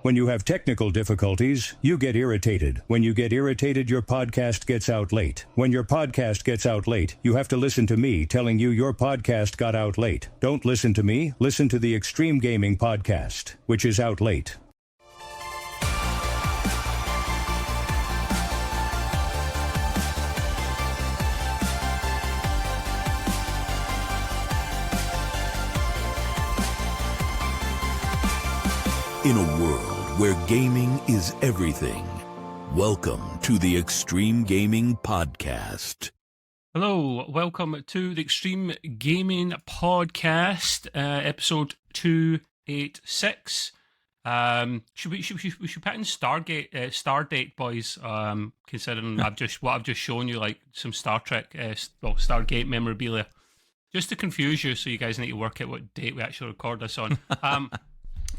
When you have technical difficulties, you get irritated. When you get irritated, your podcast gets out late. When your podcast gets out late, you have to listen to me telling you your podcast got out late. Don't listen to me, listen to the Extreme Gaming Podcast, which is out late. In a world where gaming is everything, welcome to the Extreme Gaming Podcast. Hello, welcome to the Extreme Gaming Podcast, episode 286. We should put in Stardate, boys. Considering I've just shown you, like some Star Trek, Stargate memorabilia, just to confuse you, so you guys need to work out what date we actually record this on.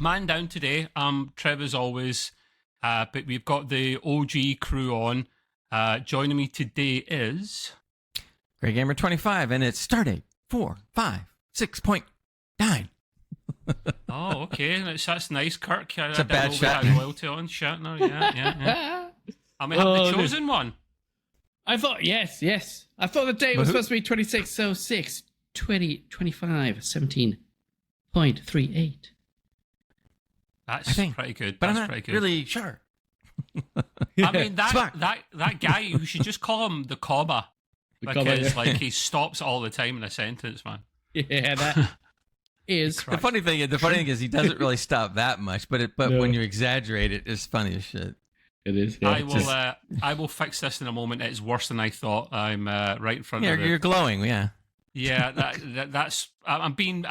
Man down today. Trev as always, but we've got the OG crew on. Joining me today is Great Gamer 25, and it's Stardate 456.9. Oh, okay, that's nice, Kirk. It's a bad shot. Loyalty on Shatner, yeah. I may have the chosen one. I thought, yes. I thought the date was supposed to be 26/06, 2025, 17.38. That's pretty good. But That's I'm not pretty good. really sure. I mean, that guy, you should just call him the comma. Because like he stops all the time in a sentence, man. Yeah, that is The funny thing is he doesn't really stop that much, but when you exaggerate it, it's funny as shit. It is. Yeah. I will fix this in a moment. It's worse than I thought. I'm right in front of it. You're glowing, yeah. Yeah, that's. I'm being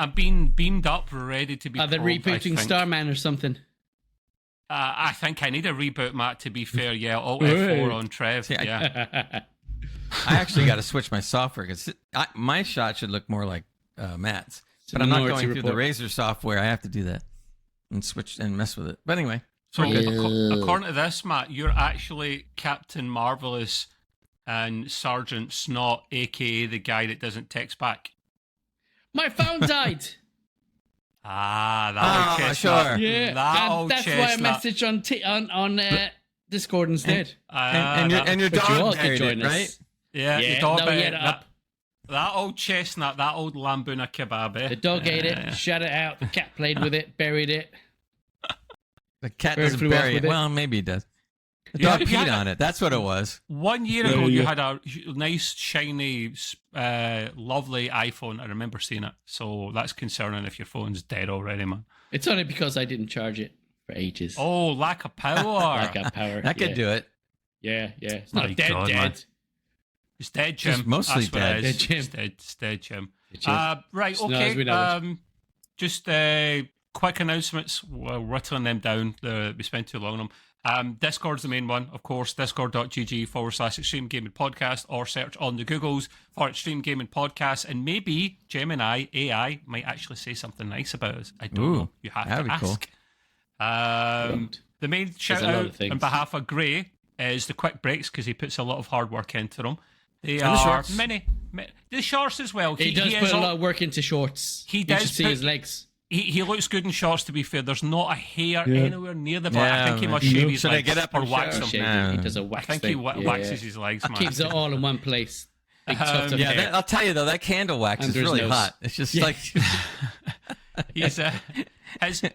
beamed up, ready to be. They're rebooting Starman or something. I think I need a reboot, Matt. To be fair, yeah, Alt F4 on Trev. Yeah. I actually got to switch my software because my shot should look more like Matt's, but I'm not going through the Razer software. I have to do that and switch and mess with it. But anyway, so according to this, Matt, you're actually Captain Marvelous and Sergeant Snot, aka the guy that doesn't text back. My phone died. That old chestnut. Sure. Yeah, that's why I messaged on Discord instead. And your dog married it, right? Yeah, your dog ate it up. That old chestnut, that old lambuna kebab. The dog ate it, shut it out. The cat played with it, buried it. The cat doesn't bury it. Well, maybe he does. The dog peed on it. That's what it was. 1 year ago, you had a nice, shiny, lovely iPhone. I remember seeing it. So that's concerning if your phone's dead already, man. It's only because I didn't charge it for ages. Oh, lack of power. Lack of power. That could do it. Yeah. It's not dead. Man. It's dead, Jim. It's mostly dead. Dead, Jim. It's dead, Jim. Right, Right, okay. Just quick announcements. We're whittling them down. We spent too long on them. Discord's the main one, of course, discord.gg/Extreme Gaming Podcast, or search on the Googles for Extreme Gaming Podcast, and maybe Gemini AI might actually say something nice about us. I don't know. You have to ask. Cool. The main shout out on behalf of Gray is the quick breaks, because he puts a lot of hard work into them. They are shorts. many. The shorts as well. He does put a lot of work into shorts. He does. You should see his legs. He looks good in shorts, to be fair. There's not a hair anywhere near the back. I think he must shave his legs. Should I get up or wax them? He does a wax I think thing. he waxes his legs, man. Keeps it all in one place. I'll tell you, though, that candle wax is really hot. It's just like... He's,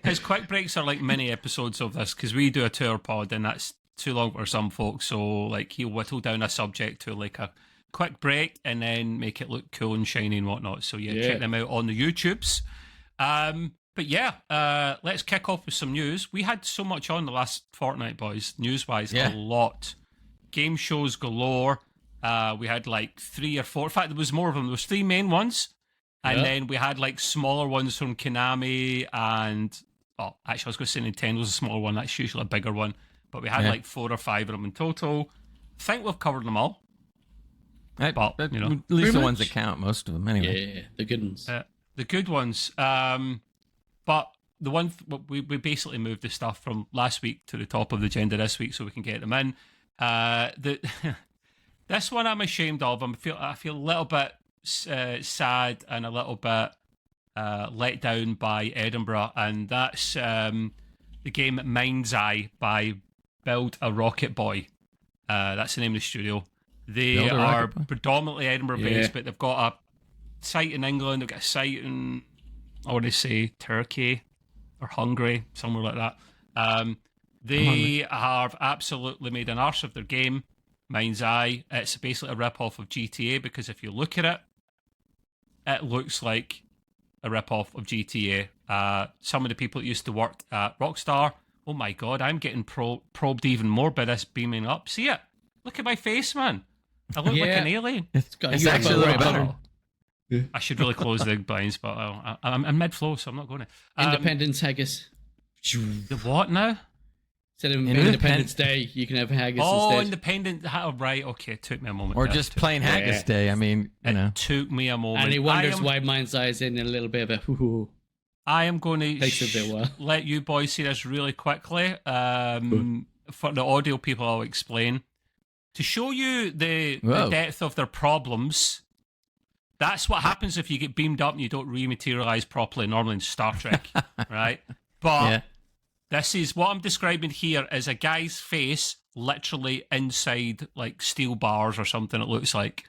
his quick breaks are like mini episodes of this, because we do a 2-hour pod, and that's too long for some folks. So like he'll whittle down a subject to like a quick break and then make it look cool and shiny and whatnot. So check them out on the YouTubes. But let's kick off with some news. We had so much on the last fortnight, boys, news-wise, a lot. Game shows galore. We had like 3 or 4. In fact, there was more of them. There was 3 main ones. And then we had like smaller ones from Konami and... Oh, actually, I was going to say Nintendo's a smaller one. That's usually a bigger one. But we had like 4 or 5 of them in total. I think we've covered them all. But, at least the ones that count, most of them, anyway. Yeah, the good ones. The good ones. But the one we basically moved the stuff from last week to the top of the agenda this week so we can get them in. This one I'm ashamed of. I feel a little bit sad and a little bit let down by Edinburgh, and that's the game Mind's Eye by Build a Rocket Boy. That's the name of the studio. They are predominantly Edinburgh-based, but they've got a site in England. They've got a site in, I want to say, Turkey or Hungary, somewhere like that. They have absolutely made an arse of their game, Mind's Eye. It's basically a rip-off of GTA, because if you look at it, it looks like a rip-off of GTA. Some of the people that used to work at Rockstar, oh my god, I'm getting probed even more by this beaming up. See it? Look at my face, man. I look like an alien. It's actually a little better. I should really close the blinds, but I'm mid-flow, so I'm not going to. Independence haggis. The what now? Instead of Independence Day, you can have haggis instead. Independent. Right, okay, it took me a moment. Or just plain haggis day. I mean, it took me a moment. And he wonders why Mind's Eye is in a little bit of a hoo-hoo. I am going to let you boys see this really quickly. For the audio people, I'll explain. To show you the depth of their problems, that's what happens if you get beamed up and you don't rematerialize properly, normally in Star Trek, right? But this is what I'm describing here is a guy's face literally inside like steel bars or something, it looks like.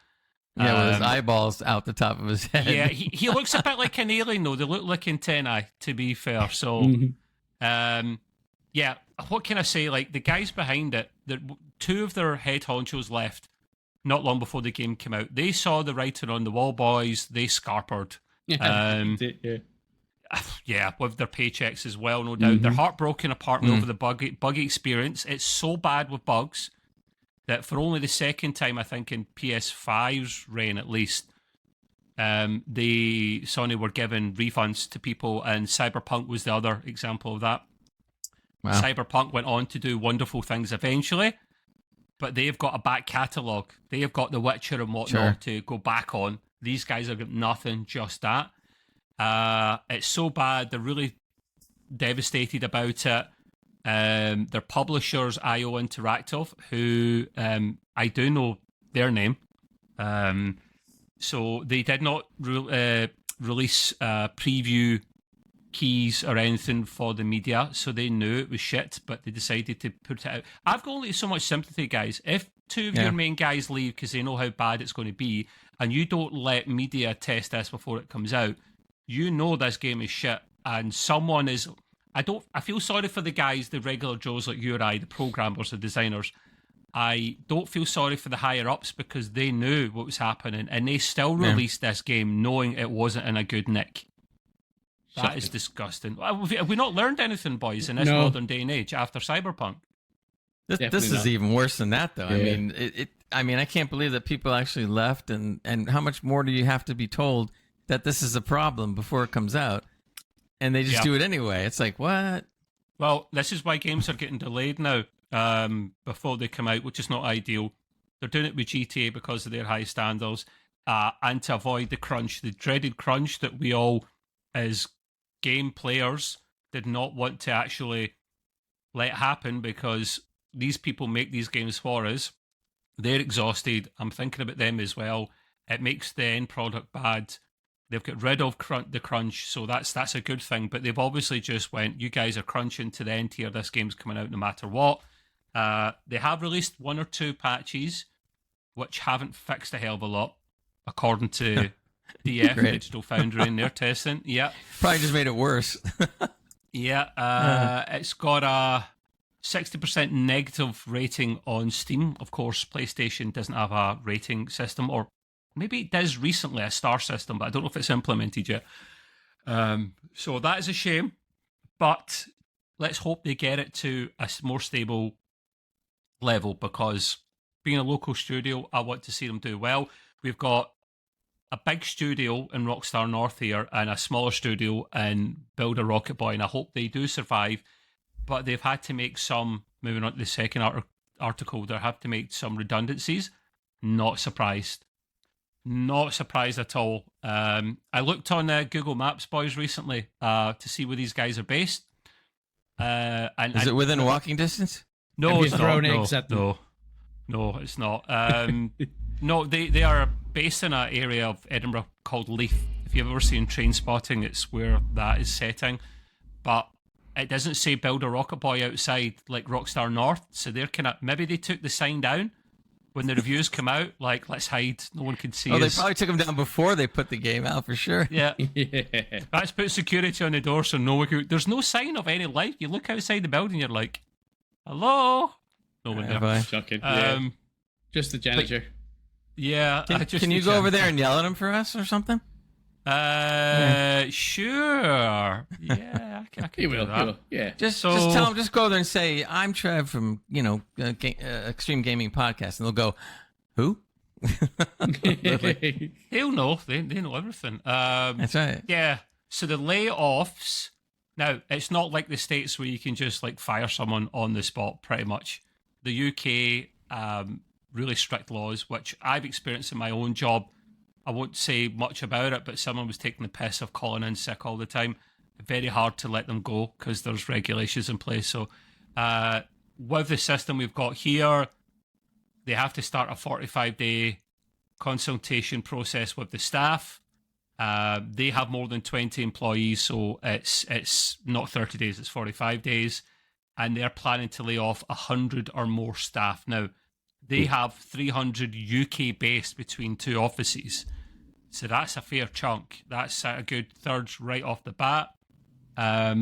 Yeah, with his eyeballs out the top of his head. Yeah, he looks a bit like an alien, though. They look like antennae, to be fair. So, yeah, what can I say? Like, the guys behind it, two of their head honchos left not long before the game came out. They saw the writing on the wall, boys. They scarpered. Yeah, with their paychecks as well, no doubt. They're heartbroken apparently over the buggy experience. It's so bad with bugs that for only the second time, I think, in PS5's reign at least, Sony were giving refunds to people, and Cyberpunk was the other example of that. Wow. Cyberpunk went on to do wonderful things eventually, but they've got a back catalogue. They have got The Witcher and whatnot to go back on. These guys have got nothing, just that. It's so bad, they're really devastated about it. Their publishers, IO Interactive, who I do know their name. So they did not release preview keys or anything for the media, so they knew it was shit, but they decided to put it out. I've got only so much sympathy, guys. If two of your main guys leave because they know how bad it's going to be, and you don't let media test this before it comes out, you know this game is shit, and someone is... I feel sorry for the guys, the regular Joes like you or I, the programmers, the designers. I don't feel sorry for the higher-ups because they knew what was happening, and they still released this game knowing it wasn't in a good nick. That is disgusting. Have we not learned anything, boys, in this modern day and age after Cyberpunk? This is even worse than that, though. Yeah. I mean, I can't believe that people actually left, and how much more do you have to be told that this is a problem before it comes out? And they just do it anyway. It's like, what? Well, this is why games are getting delayed now before they come out, which is not ideal. They're doing it with GTA because of their high standards and to avoid the crunch, the dreaded crunch that we all, as game players, did not want to actually let happen because these people make these games for us. They're exhausted. I'm thinking about them as well. It makes the end product bad. They've got rid of the crunch, so that's a good thing. But they've obviously just went, you guys are crunching to the end here. This game's coming out no matter what. They have released one or two patches, which haven't fixed a hell of a lot, according to DF, Digital Foundry, and their testing. Yeah. Probably just made it worse. It's got a 60% negative rating on Steam. Of course, PlayStation doesn't have a rating system, or maybe it does recently, a star system, but I don't know if it's implemented yet. So that is a shame, but let's hope they get it to a more stable level, because being a local studio, I want to see them do well. We've got a big studio in Rockstar North here and a smaller studio in Build a Rocket Boy, and I hope they do survive, but they've had to make some, moving on to the second article, they have to make some redundancies. Not surprised. Not surprised at all. I looked on Google Maps, boys, recently to see where these guys are based. And is it within walking distance? No, it's not. No, it's not. No, they are based in an area of Edinburgh called Leith. If you've ever seen Train Spotting, it's where that is setting. But it doesn't say build a rocket boy outside like Rockstar North, so they're kind of, maybe they took the sign down when the reviews come out, like, let's hide, no one can see us. They probably took them down before they put the game out for sure. Yeah. Let's put security on the door so no one can... There's no sign of any life. You look outside the building, you're like, hello? No one there. Shocking. Just the janitor. Can you go over there and yell at him for us or something? Sure. Yeah, I can do that. He will. Yeah. Just tell them, just go there and say, I'm Trev from, Extreme Gaming Podcast. And they'll go, who? He'll know. They know everything. That's right. Yeah. So the layoffs, now, it's not like the States where you can just like fire someone on the spot, pretty much. The UK, really strict laws, which I've experienced in my own job. I won't say much about it, but someone was taking the piss of calling in sick all the time. Very hard to let them go because there's regulations in place. So with the system we've got here, they have to start a 45-day consultation process with the staff. They have more than 20 employees, so it's not 30 days, it's 45 days. And they're planning to lay off 100 or more staff. Now, they have 300 UK-based between two offices. So that's a fair chunk. That's a good third right off the bat. I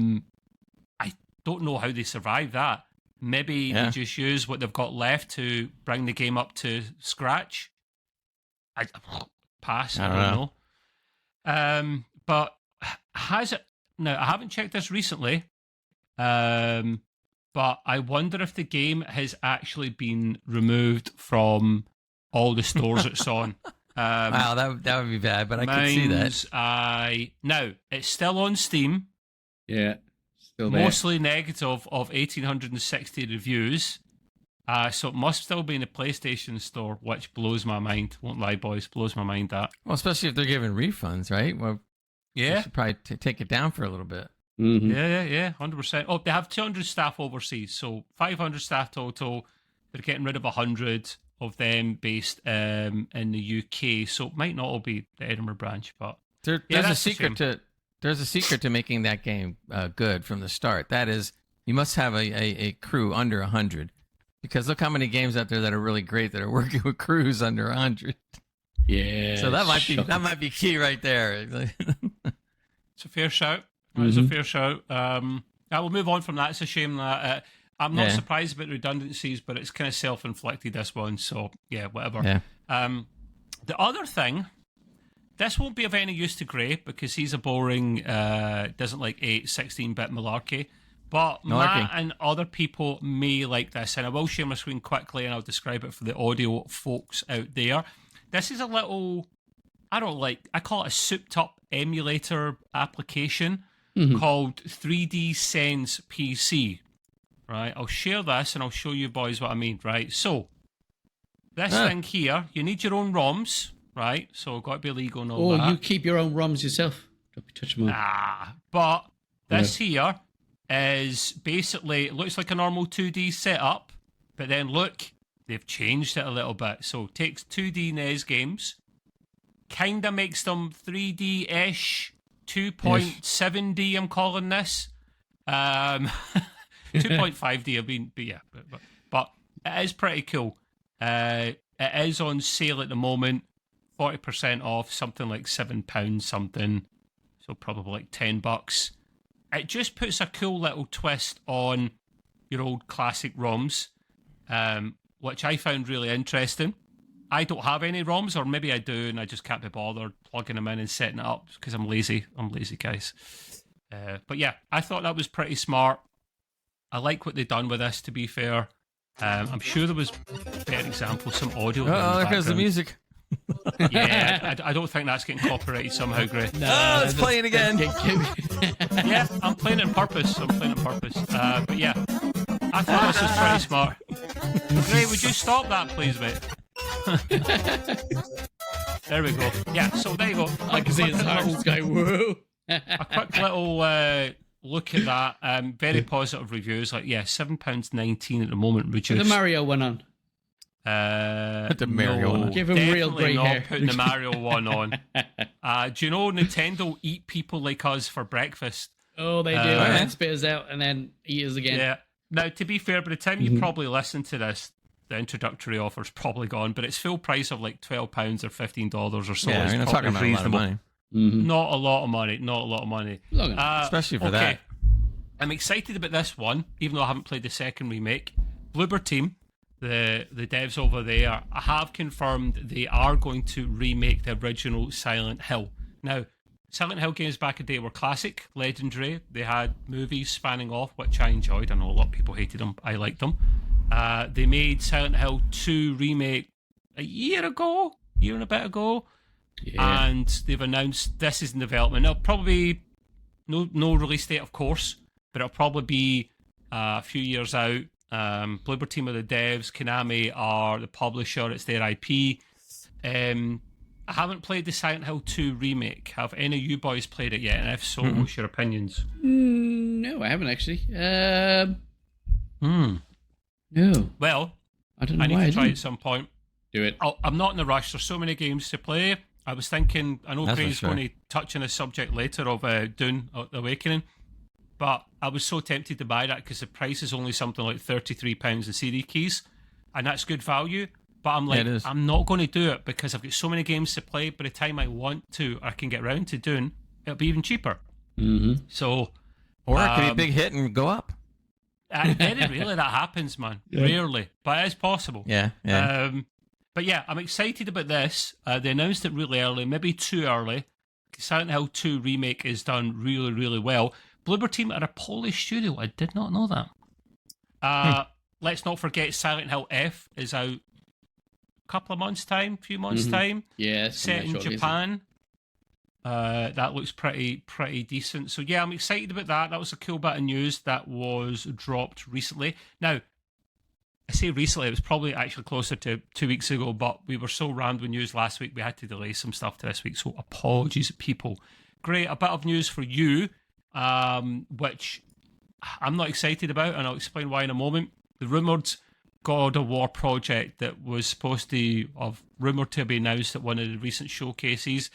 don't know how they survive that. Maybe they just use what they've got left to bring the game up to scratch. I don't know. But has it... Now, I haven't checked this recently. But I wonder if the game has actually been removed from all the stores it's on. Wow, that would be bad, but I could see that. Now, it's still on Steam. Yeah, still there. Mostly negative of 1,860 reviews. So it must still be in the PlayStation Store, which blows my mind. Won't lie, boys, blows my mind that. Well, especially if they're giving refunds, right? Well, yeah. You should probably take it down for a little bit. Mm-hmm. Yeah, 100%. Oh, they have 200 staff overseas, so 500 staff total. They're getting rid of 100 of them based in the UK, so it might not all be the Edinburgh branch, but there's a secret to making that game good from the start. That is, you must have a crew under 100, because look how many games out there that are really great that are working with crews under 100. Yeah, so that might be key right there. It's a fair shout. It's a fair shout. I will move on from that. It's a shame that I'm not surprised about redundancies, but it's kind of self-inflicted, this one. So, yeah, whatever. Yeah. The other thing, this won't be of any use to Gray because he's a boring, doesn't like 16-bit malarkey. But Matt and other people may like this. And I will share my screen quickly and I'll describe it for the audio folks out there. This is a little, I call it a souped-up emulator application. Called 3D Sense PC, right? I'll share this and I'll show you boys what I mean, right? So, this thing here, you need your own ROMs, right? So, got to be legal and all that. Oh, you keep your own ROMs yourself? Don't be touching them. But this here is basically, it looks like a normal 2D setup, but then look, they've changed it a little bit. So, takes 2D NES games, kind of makes them 3D-ish, 2.7D, I'm calling this. 2.5D, I mean, but yeah. But it is pretty cool. It is on sale at the moment, 40% off, something like £7 something. So probably like $10. It just puts a cool little twist on your old classic ROMs, which I found really interesting. I don't have any ROMs, or maybe I do, and I just can't be bothered plugging them in and setting it up because I'm lazy. I'm lazy, guys. But yeah, I thought that was pretty smart. I like what they've done with this, to be fair. I'm sure there was, for example, some audio. Oh, there goes the music. Yeah, I don't think that's getting copyrighted somehow, Gray. No, it's playing again. Yeah, I'm playing it on purpose. But yeah, I thought this was pretty smart. Gray, would you stop that, please, mate? There we go. Yeah, so there you go. I can see his heart going, whoa. A quick little look at that. Very positive reviews. Like, yeah, £7.19 at the moment. Reduced. The Mario one on. The Mario one. Give him real grey hair. Putting the Mario one on. Do you know Nintendo eat people like us for breakfast? Oh, they do. And then spit us out and then eat us again. Yeah. Now, to be fair, by the time you probably listen to this, the introductory offer's probably gone, but it's full price of like £12 or $15 or so. Yeah, you're not talking about a lot of money. Not a lot of money. Not a lot of money. Especially for that. I'm excited about this one, even though I haven't played the second remake. Bloober Team, the devs over there, have confirmed they are going to remake the original Silent Hill. Now, Silent Hill games back in the day were classic, legendary. They had movies spanning off, which I enjoyed. I know a lot of people hated them. I liked them. They made Silent Hill 2 remake a year and a bit ago. Yeah. And they've announced this is in development. It'll probably no release date, of course, but it'll probably be a few years out. Bloober Team are the devs. Konami are the publisher. It's their IP. I haven't played the Silent Hill 2 remake. Have any of you boys played it yet? And if so, what's your opinions? No, I haven't actually. No. Well, I don't know. I need to try it at some point. Do it. I'm not in a rush. There's so many games to play. I was thinking, I know Gray's going to touch on a subject later of Dune Awakening, but I was so tempted to buy that because the price is only something like £33 in CD keys, and that's good value. But I'm like, I'm not going to do it because I've got so many games to play. By the time I want to, or I can get round to Dune, it'll be even cheaper. So, or it could be a big hit and go up. Very rarely that happens, man. Yeah. Rarely, but it is possible. Yeah. But yeah, I'm excited about this. They announced it really early, maybe too early. Silent Hill 2 remake is done really, really well. Bloober Team are a Polish studio. I did not know that. Let's not forget Silent Hill F is out couple of months' time, few months' time. Yeah, set in Japan. That looks pretty decent. So yeah, I'm excited about that. That was a cool bit of news that was dropped recently. Now, I say recently, it was probably actually closer to 2 weeks ago, but we were so rammed with news last week, we had to delay some stuff to this week. So apologies, people. Great, a bit of news for you, which I'm not excited about, and I'll explain why in a moment. The rumoured God of War project that was supposed to have rumoured to be announced at one of the recent showcases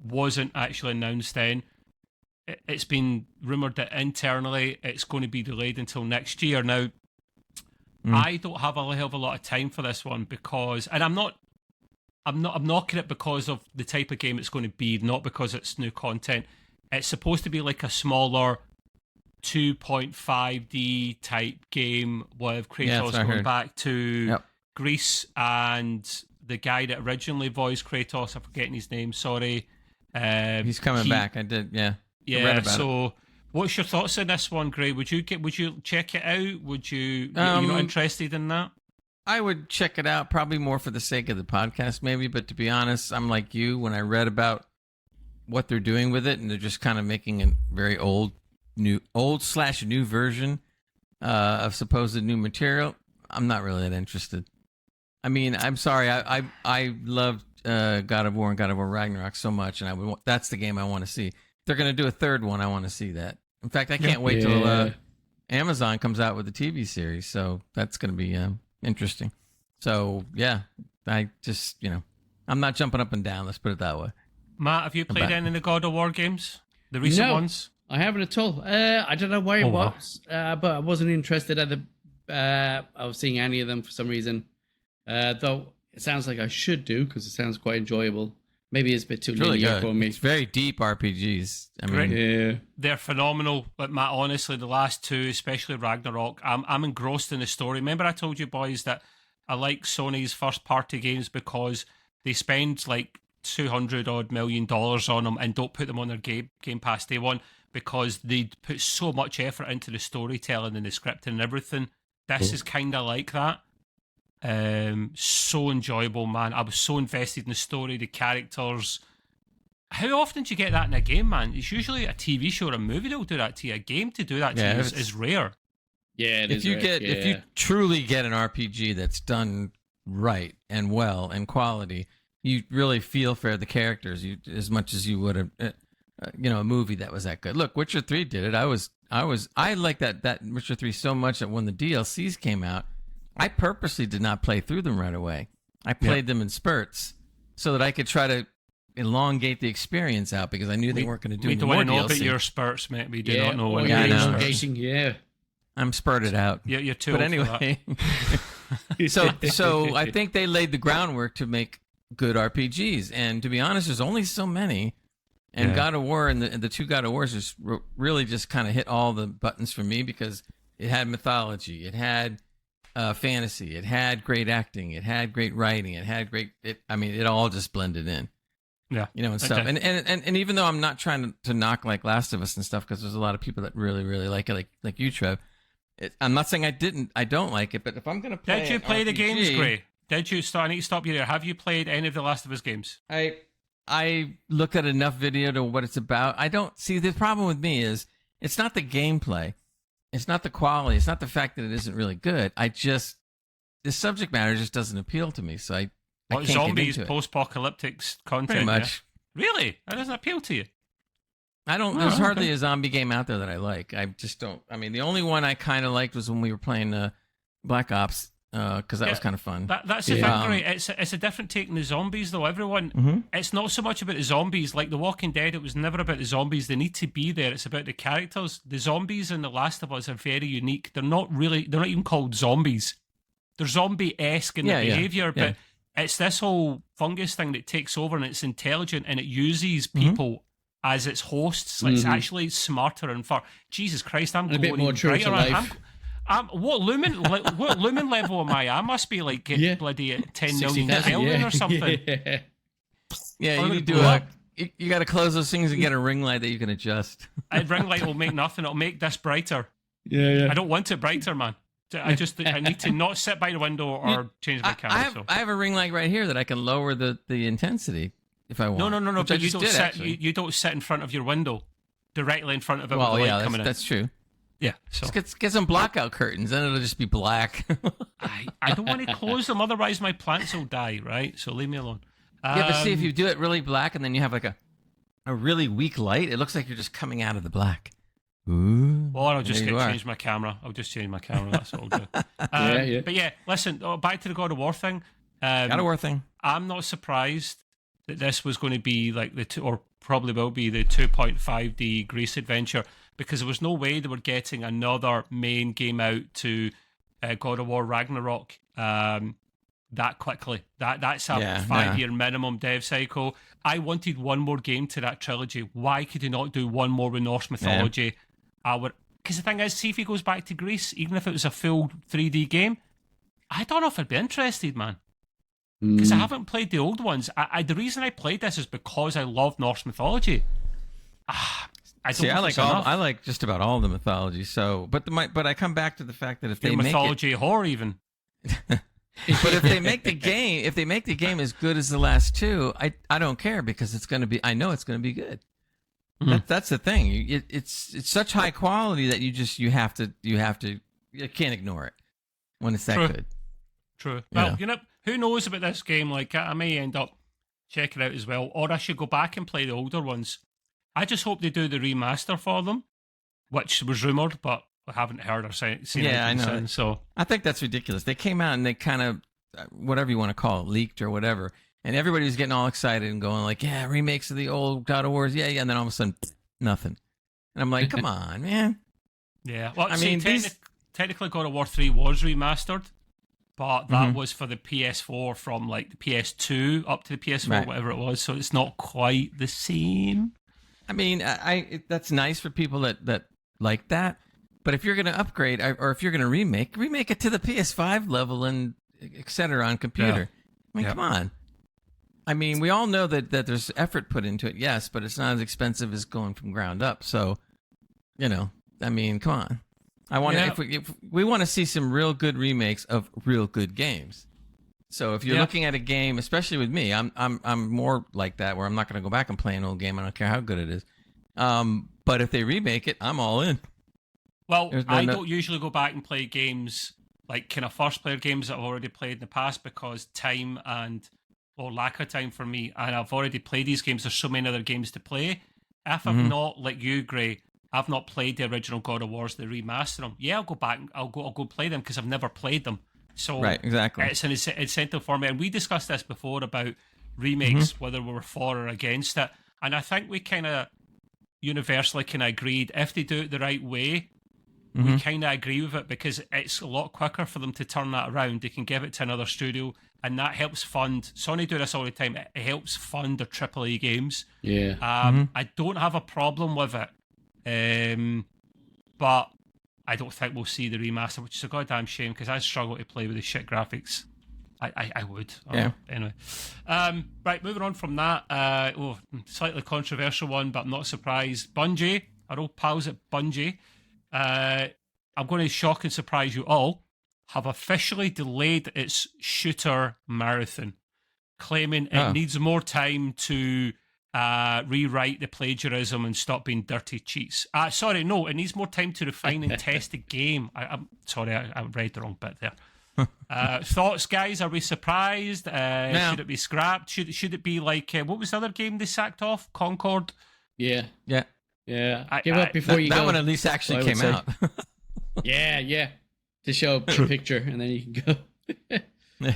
wasn't actually announced then. It's been rumoured that internally it's going to be delayed until next year. Now, I don't have a hell of a lot of time for this one because, and I'm knocking it because of the type of game it's going to be, not because it's new content. It's supposed to be like a smaller 2.5D type game with Kratos going back to Greece and the guy that originally voiced Kratos, I'm forgetting his name, sorry. He's coming back. I did, yeah. Yeah, so what's your thoughts on this one, Gray? Would you check it out? Would you you're not interested in that? I would check it out, probably more for the sake of the podcast, maybe, but to be honest, I'm like you, when I read about what they're doing with it, and they're just kind of making a very old/new version of supposed new material, I'm not really that interested. I mean, I'm sorry, I loved God of War and God of War Ragnarok so much, and that's the game I want to see. If they're going to do a third one, I want to see that. In fact, I can't wait till Amazon comes out with the TV series, so that's going to be interesting. So, yeah, I just, I'm not jumping up and down, let's put it that way. Matt, have you played any of the God of War games? The recent ones? I haven't at all. I don't know why it was, but I wasn't interested at of seeing any of them for some reason. Though it sounds like I should do because it sounds quite enjoyable. Maybe it's a bit too linear for me. It's very deep RPGs. I mean, they're phenomenal. But Matt, honestly, the last two, especially Ragnarok, I'm engrossed in the story. Remember, I told you boys that I like Sony's first-party games because they spend like $200 million on them and don't put them on their Game Pass day one because they put so much effort into the storytelling and the scripting and everything. This is kind of like that. So enjoyable, man. I was so invested in the story, the characters. How often do you get that in a game, man? It's usually a TV show or a movie that'll do that to you. A game to do that to you is rare. Yeah, if you truly get an RPG that's done right and well and quality, you really feel for the characters as much as you would a movie that was that good. Look, Witcher 3 did it. I liked that Witcher 3 so much that when the DLCs came out, I purposely did not play through them right away. I played them in spurts so that I could try to elongate the experience out because I knew they weren't going to do any more We don't want to know DLC. about your spurts, mate. We do Yeah, not know well, when yeah, I you're know. elongating, yeah. I'm spurted out. You're too But old for anyway, so I think they laid the groundwork to make good RPGs. And to be honest, there's only so many. And God of War and the two God of Wars just really just kind of hit all the buttons for me because it had mythology, it had fantasy, it had great acting, it had great writing, it had it all just blended in. Yeah, and stuff. Okay. And even though I'm not trying to knock like Last of Us and stuff because there's a lot of people that really really like it, like you, Trev. I'm not saying I don't like it, but if I'm gonna play, Did you play the RPG, games, Gray? Did you start? I need to stop you there. Have you played any of the Last of Us games? I look at enough video to what it's about. I don't see the problem with me is it's not the gameplay, it's not the quality, it's not the fact that it isn't really good. The subject matter just doesn't appeal to me. So I can't zombies, get into it. post-apocalyptic content? Pretty much. Yeah? Really? That doesn't appeal to you? I don't. There's hardly a zombie game out there that I like. I just don't. I mean, the only one I kind of liked was when we were playing Black Ops because that was kind of fun. That's the thing, right? It's a different take than the zombies, though. Everyone, it's not so much about the zombies. Like The Walking Dead, it was never about the zombies. They need to be there. It's about the characters. The zombies in The Last of Us are very unique. They're not even called zombies. They're zombie-esque in their behavior, but it's this whole fungus thing that takes over, and it's intelligent, and it uses people as its hosts. Like, it's actually smarter and far. Jesus Christ, I'm a bit more true to life. What lumen level am I? I must be like bloody at 10 million 60,000, Kelvin or something. Yeah, you need to you got to close those things and get a ring light that you can adjust. A ring light will make nothing. It'll make this brighter. Yeah. I don't want it brighter, man. I need to not sit by the window or change my camera. I have a ring light right here that I can lower the intensity if I want. No. But you don't sit in front of your window, directly in front of it. Well, with the yeah, light coming that's true. Yeah, so Just get some blackout curtains, and it'll just be black. I don't want to close them, otherwise my plants will die. Right, so leave me alone. Yeah, but see, if you do it really black, and then you have like a really weak light, it looks like you're just coming out of the black. Ooh. Well, I'll just change my camera. I'll just change my camera. That's all good. But yeah, listen. Back to the God of War thing. God of War thing. I'm not surprised that this was going to be like or probably will be the 2.5D Greece adventure, because there was no way they were getting another main game out to God of War Ragnarok that quickly. That's a 5-year minimum dev cycle. I wanted one more game to that trilogy. Why could he not do one more with Norse mythology? Because the thing is, see if he goes back to Greece, even if it was a full 3D game, I don't know if I'd be interested, man. Because I haven't played the old ones. The reason I played this is because I love Norse mythology. I like just about all the mythology. So, but I come back to the fact that if they make mythology horror even. But if they make the game as good as the last two, I don't care, because it's going to be. I know it's going to be good. That's the thing. It's such high quality that you can't ignore it when it's that good. True. Well, who knows about this game? Like, I may end up checking it out as well, or I should go back and play the older ones. I just hope they do the remaster for them, which was rumored, but I haven't heard or seen anything since. So I think that's ridiculous. They came out and they kind of, whatever you want to call it, leaked or whatever, and everybody was getting all excited and going like, yeah, remakes of the old God of Wars, yeah, and then all of a sudden, nothing. And I'm like, come on, man. Yeah, well, I mean, technically God of War 3 was remastered, but that was for the PS4 from like the PS2 up to the PS4, whatever it was, so it's not quite the same. I mean, that's nice for people that like that, but if you're going to upgrade or if you're going to remake it to the PS5 level and et cetera on computer. I mean, come on. I mean, we all know that there's effort put into it, yes, but it's not as expensive as going from ground up. So, I mean, come on. I want to. If we want to see some real good remakes of real good games. So if you're looking at a game, especially with me, I'm more like that, where I'm not going to go back and play an old game. I don't care how good it is. But if they remake it, I'm all in. Well, I don't usually go back and play games like kind of first player games that I've already played in the past, because time or lack of time for me, and I've already played these games. There's so many other games to play. If I'm not like you, Gray, I've not played the original God of Wars, they remaster them. Yeah, I'll go back. I'll go play them because I've never played them. So right, exactly. It's an incentive for me. And we discussed this before about remakes, whether we were for or against it. And I think we kind of universally kind of agreed if they do it the right way, we kind of agree with it because it's a lot quicker for them to turn that around. They can give it to another studio, and that helps fund. Sony do this all the time. It helps fund their AAA games. Yeah. I don't have a problem with it, but I don't think we'll see the remaster, which is a goddamn shame because I struggle to play with the shit graphics. I would. Yeah. Anyway. Right, moving on from that. Slightly controversial one, but I'm not surprised. Bungie, our old pals at Bungie, I'm going to shock and surprise you all, have officially delayed its shooter marathon, claiming it needs more time to rewrite the plagiarism and stop being dirty cheats. Sorry, no, it needs more time to refine and test the game. I'm sorry, I read the wrong bit there. Thoughts, guys? Are we surprised? No. Should it be scrapped? Should it be like what was the other game they sacked off? Concord. Yeah. Give up before you go. That one at least actually came out. Yeah. To show a picture and then you can go.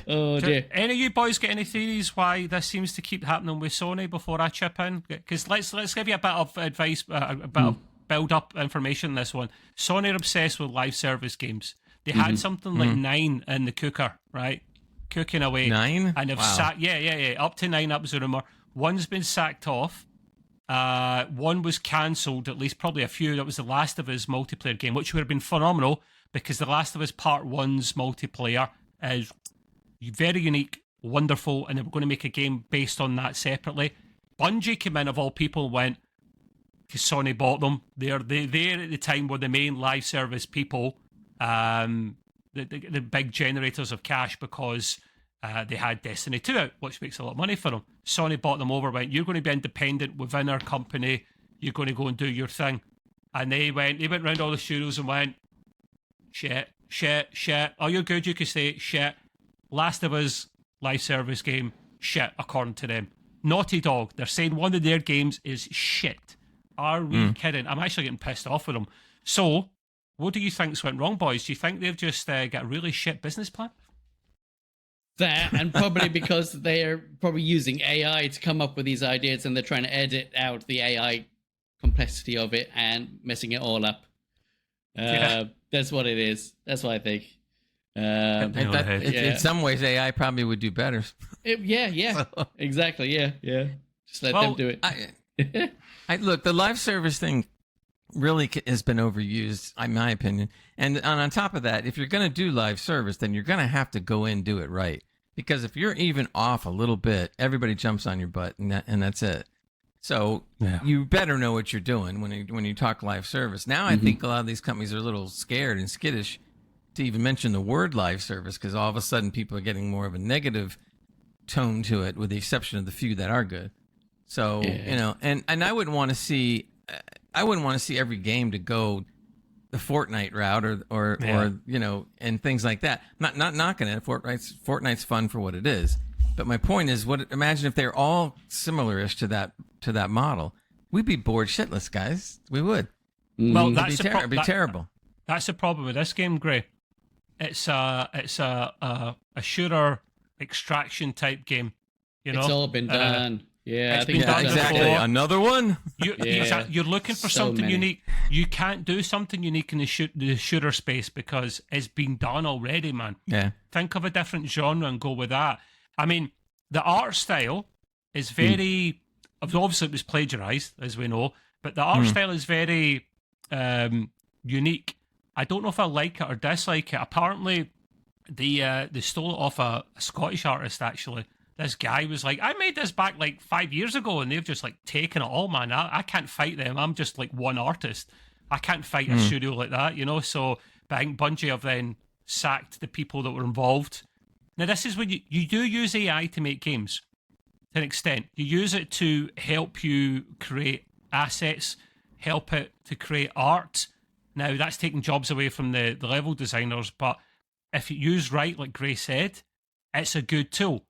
Oh dear. Any of you boys get any theories why this seems to keep happening with Sony before I chip in? Because let's give you a bit of advice, a bit of build up information on this one. Sony are obsessed with live service games. They had something like 9 in the cooker, right? Cooking away. 9? And they've sacked, yeah. Up to 9, that was a rumour. One's been sacked off. One was cancelled, at least probably a few. That was The Last of Us multiplayer game, which would have been phenomenal because The Last of Us Part 1's multiplayer is very unique, wonderful, and they were going to make a game based on that separately. Bungie came in, of all people, and went, because Sony bought them. They at the time were the main live service people, the big generators of cash because they had Destiny 2 out, which makes a lot of money for them. Sony bought them over, went, you're going to be independent within our company, you're going to go and do your thing. And they went around all the studios and went, shit. Oh, you're good, you can say shit. Last of Us live service game, shit, according to them. Naughty Dog, they're saying one of their games is shit. Are we kidding? I'm actually getting pissed off with them. So, what do you think's went wrong, boys? Do you think they've just got a really shit business plan? That, and probably because they're probably using AI to come up with these ideas and they're trying to edit out the AI complexity of it and messing it all up. That's what it is. That's what I think. In some ways, AI probably would do better. Exactly. Yeah. Just let them do it. Look, the live service thing really has been overused, in my opinion. And on top of that, if you're going to do live service, then you're going to have to go in and do it right. Because if you're even off a little bit, everybody jumps on your butt, and that's it. So you better know what you're doing when you talk live service. Now I think a lot of these companies are a little scared and skittish to even mention the word live service because all of a sudden people are getting more of a negative tone to it, with the exception of the few that are good. So and I wouldn't want to see every game to go the Fortnite route or and things like that. Not knocking it. Fortnite's fun for what it is. But my point is, imagine if they're all similar-ish to that model. We'd be bored shitless, guys. We would. Well, it'd be terrible. That's the problem with this game, Gray. It's a shooter extraction type game. You know, it's all been done. It's been done exactly. before. Another one. You're looking for something unique. You can't do something unique in the shooter space because it's been done already, man. Yeah. Think of a different genre and go with that. I mean, the art style is very. Obviously, it was plagiarized, as we know, but the art style is very unique. I don't know if I like it or dislike it. Apparently, they stole it off a Scottish artist, actually. This guy was like, I made this back like 5 years ago, and they've just like taken it all, man. I can't fight them. I'm just like one artist. I can't fight a studio like that, you know? So, but I think Bungie have then sacked the people that were involved. Now, this is when you do use AI to make games to an extent. You use it to help you create assets, help it to create art. Now, that's taking jobs away from the level designers, but if you use right, like Gray said, it's a good tool.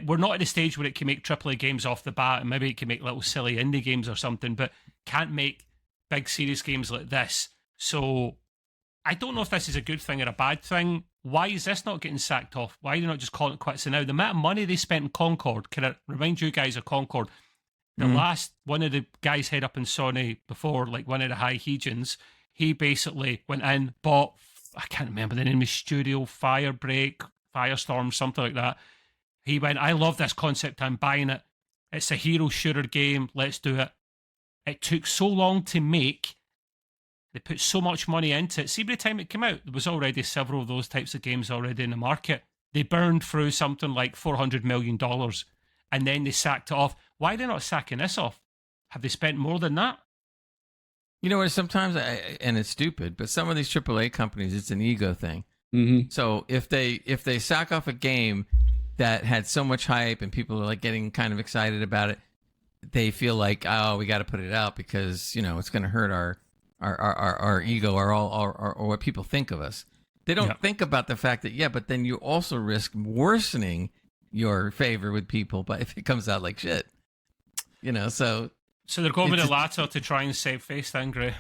We're not at the stage where it can make AAA games off the bat, and maybe it can make little silly indie games or something, but can't make big serious games like this. So I don't know if this is a good thing or a bad thing. Why is this not getting sacked off? Why are they not just calling it quits? So now the amount of money they spent in Concord, can I remind you guys of Concord? The last one of the guys head up in Sony before, like one of the high Hegians, he basically went in, bought, I can't remember the name of the studio, Firestorm, something like that. He went, I love this concept, I'm buying it. It's a hero shooter game, let's do it. It took so long to make. They put so much money into it. See, by the time it came out, there was already several of those types of games already in the market. They burned through something like $400 million, and then they sacked it off. Why are they not sacking this off? Have they spent more than that? You know what? Sometimes, and it's stupid, but some of these AAA companies, it's an ego thing. So if they sack off a game that had so much hype and people are like getting kind of excited about it, they feel like, oh, we got to put it out because it's going to hurt our ego or what people think of us. They don't think about the fact that, but then you also risk worsening your favor with people, but if it comes out like shit, so they're going with the latter to try and save face then, Gray.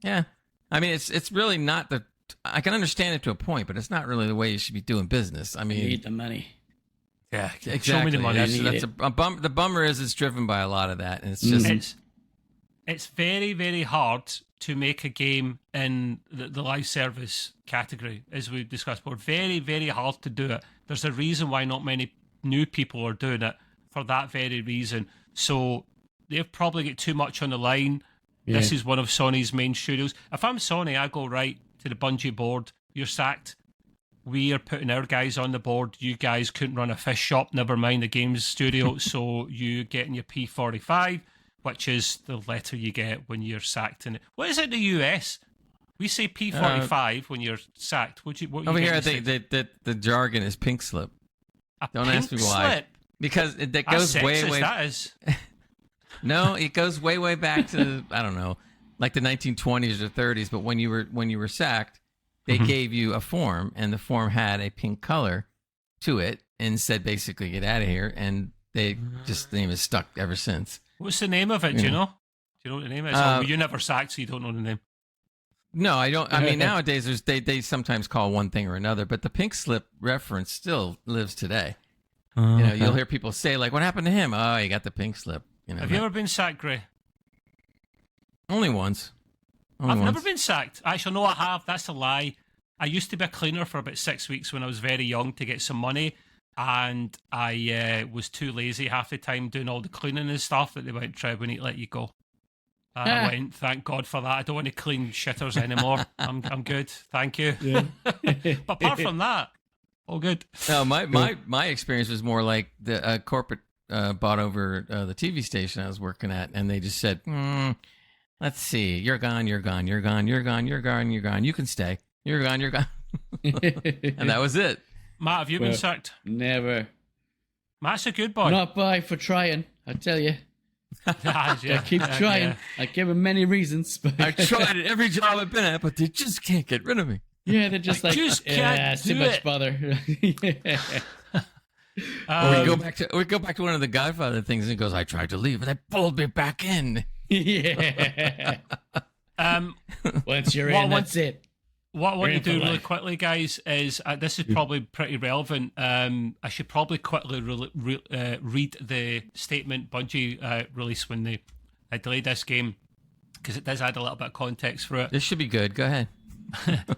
Yeah. I mean, it's really not I can understand it to a point, but it's not really the way you should be doing business. I mean, you need the money. Yeah, exactly. Show me the money. That's the bummer is it's driven by a lot of that, and it's just it's very, very hard to make a game in the live service category, as we discussed before. Very, very hard to do it. There's a reason why not many new people are doing it for that very reason. So they've probably got too much on the line. Yeah. This is one of Sony's main studios. If I'm Sony, I go right to the Bungie board. You're sacked. We are putting our guys on the board. You guys couldn't run a fish shop, never mind the games studio. So you get in your P45, which is the letter you get when you're sacked. In it. What is it in the US? We say P45 when you're sacked. Over here, I think the jargon is pink slip. Don't ask me why. Slip? Because that goes way. That is. No, it goes way back to I don't know, like the 1920s or 30s. But when you were sacked, they gave you a form, and the form had a pink color to it, and said basically get out of here. And the name is stuck ever since. What's the name of it? Do you know? Do you know what the name is? You never sacked, so you don't know the name. No, I don't. I mean, nowadays they sometimes call one thing or another, but the pink slip reference still lives today. You'll hear people say like, "What happened to him?" Oh, he got the pink slip. Have you ever been sacked, Gray? Only once. I've never been sacked. Actually, no, I have. That's a lie. I used to be a cleaner for about 6 weeks when I was very young to get some money, and I was too lazy half the time doing all the cleaning and stuff that they went, Trev, we need to let you go. I went, thank God for that. I don't want to clean shitters anymore. I'm good. Thank you. Yeah. But apart from that, all good. No, my experience was more like the corporate bought over the TV station I was working at, and they just said, let's see, you're gone. You can stay. You're gone. And that was it. Matt, have you been sacked? Never. Matt's a good boy. Not by for trying, I tell you. I keep trying. Yeah. I give them many reasons. But I tried it every job I've been at, but they just can't get rid of me. Yeah, they're just like, just can't too much bother. We go back to one of the Godfather things, and he goes, I tried to leave, but they pulled me back in. Yeah. Once you're in, that's it. What I want to do really quickly, guys, is this is probably pretty relevant. I should probably quickly read the statement Bungie released when they delayed this game, because it does add a little bit of context for it. This should be good. Go ahead.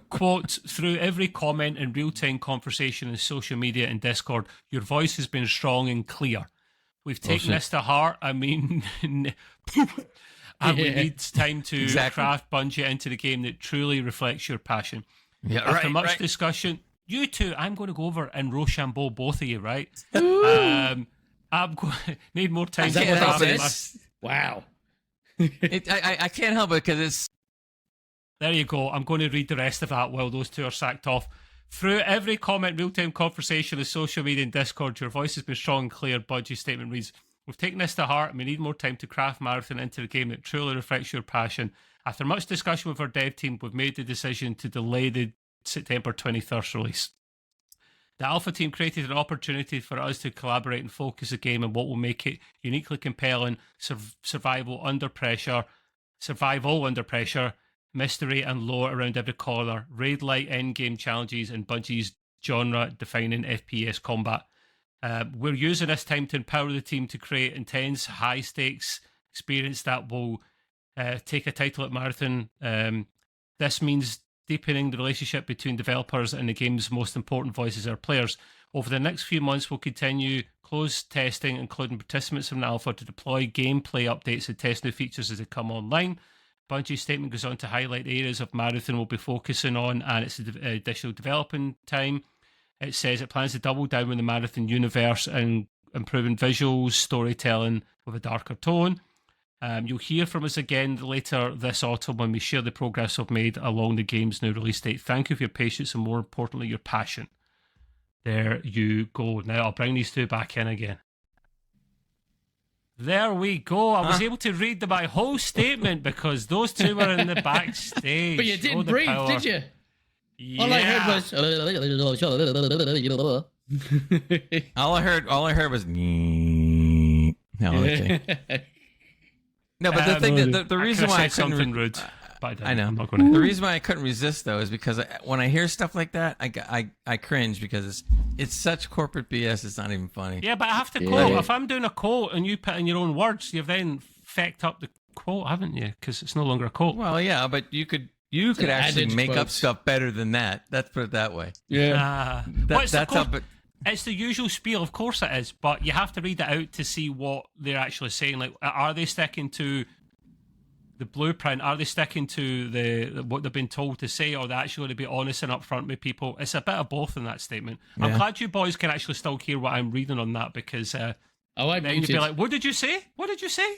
Quote, through every comment and real-time conversation in social media and Discord, your voice has been strong and clear. We've taken this to heart. I mean... And we need time to craft Bungie into the game that truly reflects your passion. Yeah, After much discussion, you two, I'm going to go over and Rochambeau both of you, right? I'm going need more time to craft. Wow. I can't help it because it's... There you go. I'm going to read the rest of that while those two are sacked off. Through every comment, real-time conversation, on social media and Discord, your voice has been strong and clear. Bungie statement reads... We've taken this to heart and we need more time to craft Marathon into a game that truly reflects your passion. After much discussion with our dev team, we've made the decision to delay the September 23rd release. The Alpha team created an opportunity for us to collaborate and focus the game on what will make it uniquely compelling, survival under pressure, mystery and lore around every corner, raid-like endgame challenges, and Bungie's genre-defining FPS combat. We're using this time to empower the team to create intense, high-stakes experience that will take a title at Marathon. This means deepening the relationship between developers and the game's most important voices, our players. Over the next few months, we'll continue closed testing, including participants from the alpha, to deploy gameplay updates and test new features as they come online. Bungie's statement goes on to highlight the areas of Marathon we'll be focusing on and its additional developing time. It says it plans to double down on the Marathon universe and improving visuals, storytelling with a darker tone. You'll hear from us again later this autumn when we share the progress we've made along the game's new release date. Thank you for your patience and, more importantly, your passion. There you go. Now I'll bring these two back in again. There we go. I was able to read my whole statement because those two were in the backstage. But you didn't breathe, did you? Yeah. All I heard was. All I heard was. No, okay. No, but the thing that the reason why I couldn't something rude. I know. I'm not gonna. The reason why I couldn't resist though is because when I hear stuff like that, I cringe because it's such corporate BS. It's not even funny. Yeah, but I have to quote. If I'm doing a quote and you put in your own words, you've then fecked up the quote, haven't you? Because it's no longer a quote. Well, yeah, but you could actually make up stuff better than that. Let's put it that way. Yeah. That's up. It's the usual spiel, of course it is, but you have to read it out to see what they're actually saying. Like, are they sticking to the blueprint? Are they sticking to what they've been told to say, or are they actually going to be honest and upfront with people? It's a bit of both in that statement. Yeah. I'm glad you boys can actually still hear what I'm reading on that, because then you'd be like, what did you say? What did you say?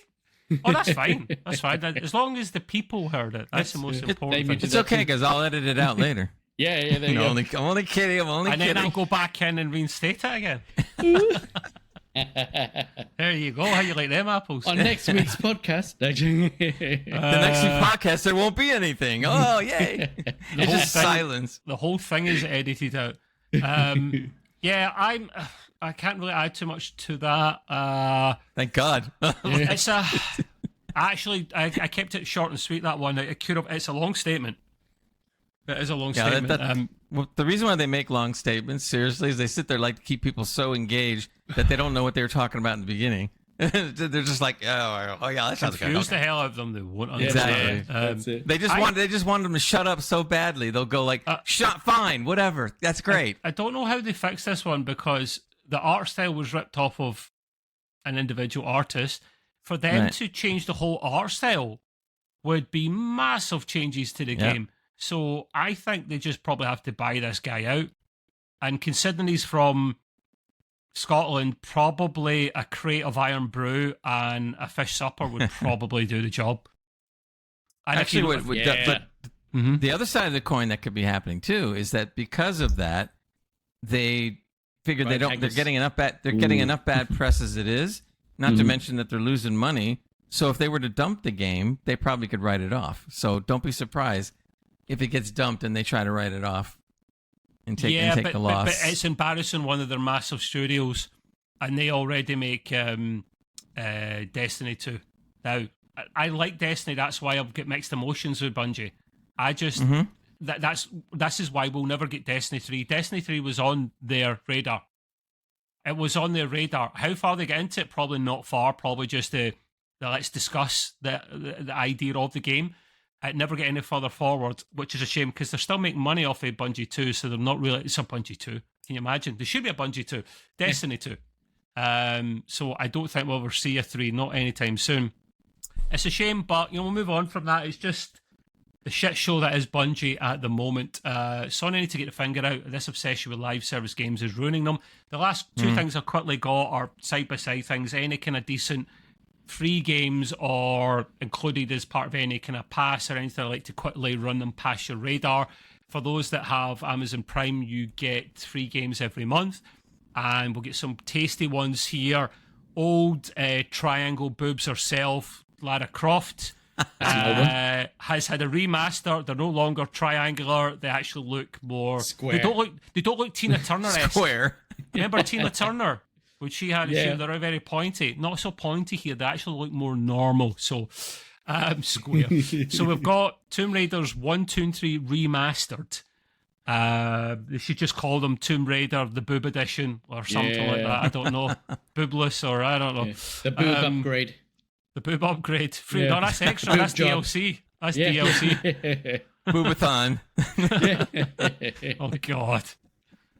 Oh, that's fine. That's fine. As long as the people heard it, that's the most important thing. It's okay, because I'll edit it out later. Yeah, there you go. I'm only kidding. And then I'll go back in and reinstate it again. There you go. How you like them apples? On next week's podcast. The next week's podcast, there won't be anything. Oh, yay. It's just silence. The whole thing is edited out. Yeah, I can't really add too much to that. Thank God. It's actually, I kept it short and sweet, that one. It's a long statement. It is a long statement. Well, the reason why they make long statements, seriously, is they sit there like to keep people so engaged that they don't know what they were talking about in the beginning. They're just like, oh yeah, that sounds good. Confuse the hell out of them. They won't understand. Exactly. They just wanted them to shut up so badly. They'll go like, shut, fine, whatever. That's great. I don't know how they fixed this one, because the art style was ripped off of an individual artist. For them to change the whole art style would be massive changes to the game. So I think they just probably have to buy this guy out. And considering he's from Scotland, probably a crate of Iron Brew and a fish supper would probably do the job. And actually, the other side of the coin that could be happening too is that because of that, they figure they're getting enough bad press as it is. Not to mention that they're losing money. So if they were to dump the game, they probably could write it off. So don't be surprised if it gets dumped and they try to write it off and take the loss. But it's embarrassing, one of their massive studios, and they already make Destiny 2. Now, I like Destiny, that's why I've got mixed emotions with Bungie. I just, this is why we'll never get Destiny 3. Destiny 3 was on their radar. It was on their radar. How far they get into it? Probably not far, probably just let's discuss the idea of the game. It never get any further forward, which is a shame, because they're still making money off of Bungie 2, so they're not really... It's a Bungie 2. Can you imagine? There should be a Bungie 2. Destiny 2. So I don't think we'll ever see a 3, not anytime soon. It's a shame, but we'll move on from that. It's just the shit show that is Bungie at the moment. Sony need to get the finger out. This obsession with live service games is ruining them. The last two things I've quickly got are side-by-side things. Any kind of decent free games, or included as part of any kind of pass or anything, I like to quickly run them past your radar. For those that have Amazon Prime, you get free games every month, and we'll get some tasty ones here. Old Triangle Boobs herself, Lara Croft, has had a remaster. They're no longer triangular. They actually look more square. They don't look Tina Turner-esque. Square. Remember Tina Turner? Which she had, they're very pointy. Not so pointy here. They actually look more normal. So Square. So we've got Tomb Raiders 1, 2, and 3 remastered. They should just call them Tomb Raider, the Boob Edition, or something like that. I don't know. Boobless, or I don't know. Yeah. The boob upgrade. The boob upgrade. Free. Yeah. No, that's extra. Boob That's job. DLC. That's Yeah. DLC. Boobathon. Oh, God.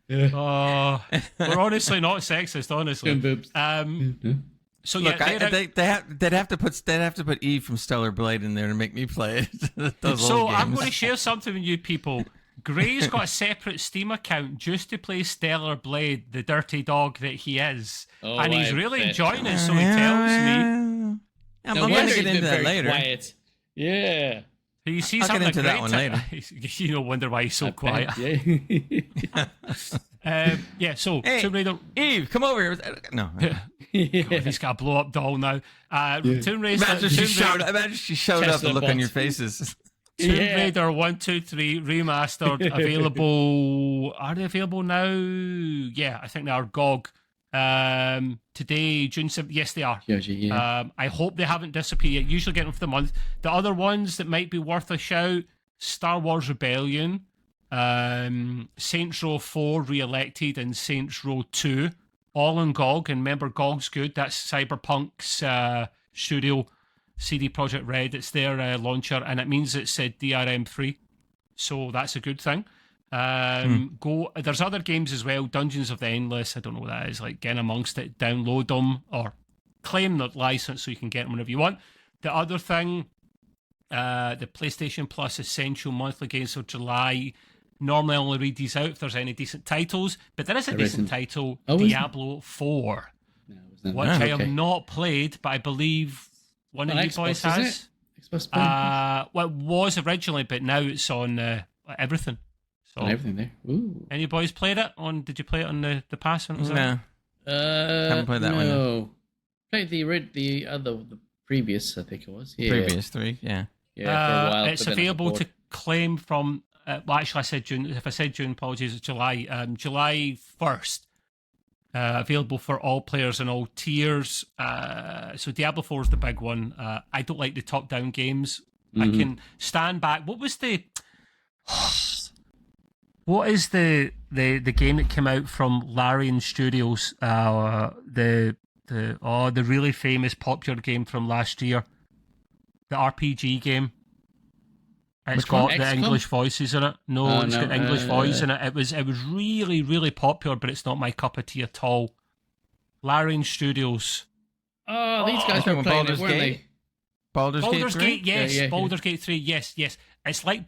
We're honestly not sexist, honestly. Boobs. So Look, yeah, they'd have to put Eve from Stellar Blade in there to make me play it. Those so old games. I'm going to share something with you people. Gray's got a separate Steam account just to play Stellar Blade, the dirty dog that he is, and he's really enjoying it. So he tells me. I'm going to get into that later. Quiet. Yeah. You see I'll get something into that one later. You don't wonder why he's so quiet. Yeah. So Hey, Tomb Raider. Eve, come over here. No. God, he's got a blow up doll now. Tomb Raider. Imagine she showed up. The Tesla look on bots. your faces. Tomb Raider 1, 2, 3 remastered, available. Are they available now? Yeah, I think they are. GOG. Today, June 7th. Yes, they are. Yeah. I hope they haven't disappeared yet. Usually get them for the month. The other ones that might be worth a shout: Star Wars Rebellion, Saints Row 4 Re-elected, and Saints Row 2, all on GOG. And remember, GOG's good. That's Cyberpunk's studio. CD Projekt Red, it's their launcher, and it means it's DRM free, so that's a good thing. There's other games as well. Dungeons of the Endless, I don't know what that is. Like, get amongst it, download them, or claim the license so you can get them whenever you want. The other thing, the PlayStation Plus Essential monthly games for July. Normally I only read these out if there's any decent titles, but there is a decent title, Diablo 4, which I have not played, but I believe one of you boys has. Xbox well, it was originally, but now it's on everything. So on everything there. Ooh. Any boys played it on? Did you play it on the pass? When it was No. Haven't played that one. No. Played the previous, I think it was. Yeah. Previous 3, yeah. Yeah, for a while. It's available to claim from. Well, actually, I said June. If I said June, apologies. It's July. July 1st. Available for all players and all tiers. So Diablo 4 is the big one. I don't like the top-down games. I can stand back. What was the? What is the game that came out from Larian Studios? The really famous popular game from last year, the RPG game. It's got the English voices in it. No, it's got English voice in it. It was really, really popular, but it's not my cup of tea at all. Larian Studios. Oh, these guys were playing it, weren't they? Baldur's Gate 3? Yes. Yeah. Baldur's Gate 3, yes. It's like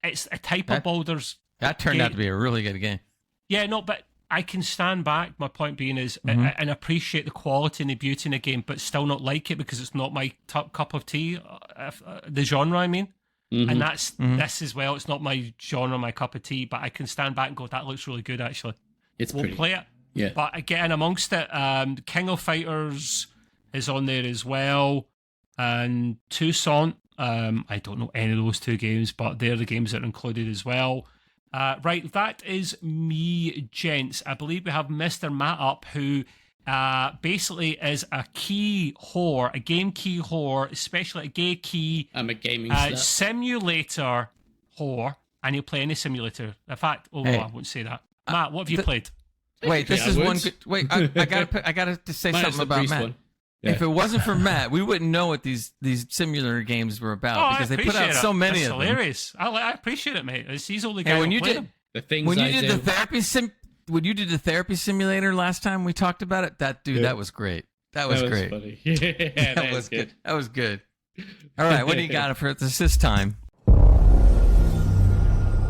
it's a type of Baldur's That turned out to be a really good game. Yeah, no, but I can stand back. My point being is, and appreciate the quality and the beauty in the game, but still not like it because it's not my cup of tea, the genre, I mean. And that's this as well. It's not my genre, my cup of tea, but I can stand back and go, that looks really good, actually. We'll play it. Yeah. But again, amongst it, King of Fighters is on there as well. And Toussaint, I don't know any of those two games, but they're the games that are included as well. Right, that is me, gents. I believe we have Mr. Matt up, who basically is a key whore, a game key whore, especially a gay key. I'm a gaming simulator whore, and he'll play any simulator. In fact, I won't say that. Matt, what have you played? Wait, this is one good. Wait, I gotta say something about Matt. Yeah. If it wasn't for Matt, we wouldn't know what these simulator games were about because they put out so many of them. It's hilarious. I appreciate it, mate. He's the only guy who played them. When you did the therapy simulator last time we talked about it, that was great. That was great. Funny. Yeah, that was good. That was good. All right, what do you got for this time?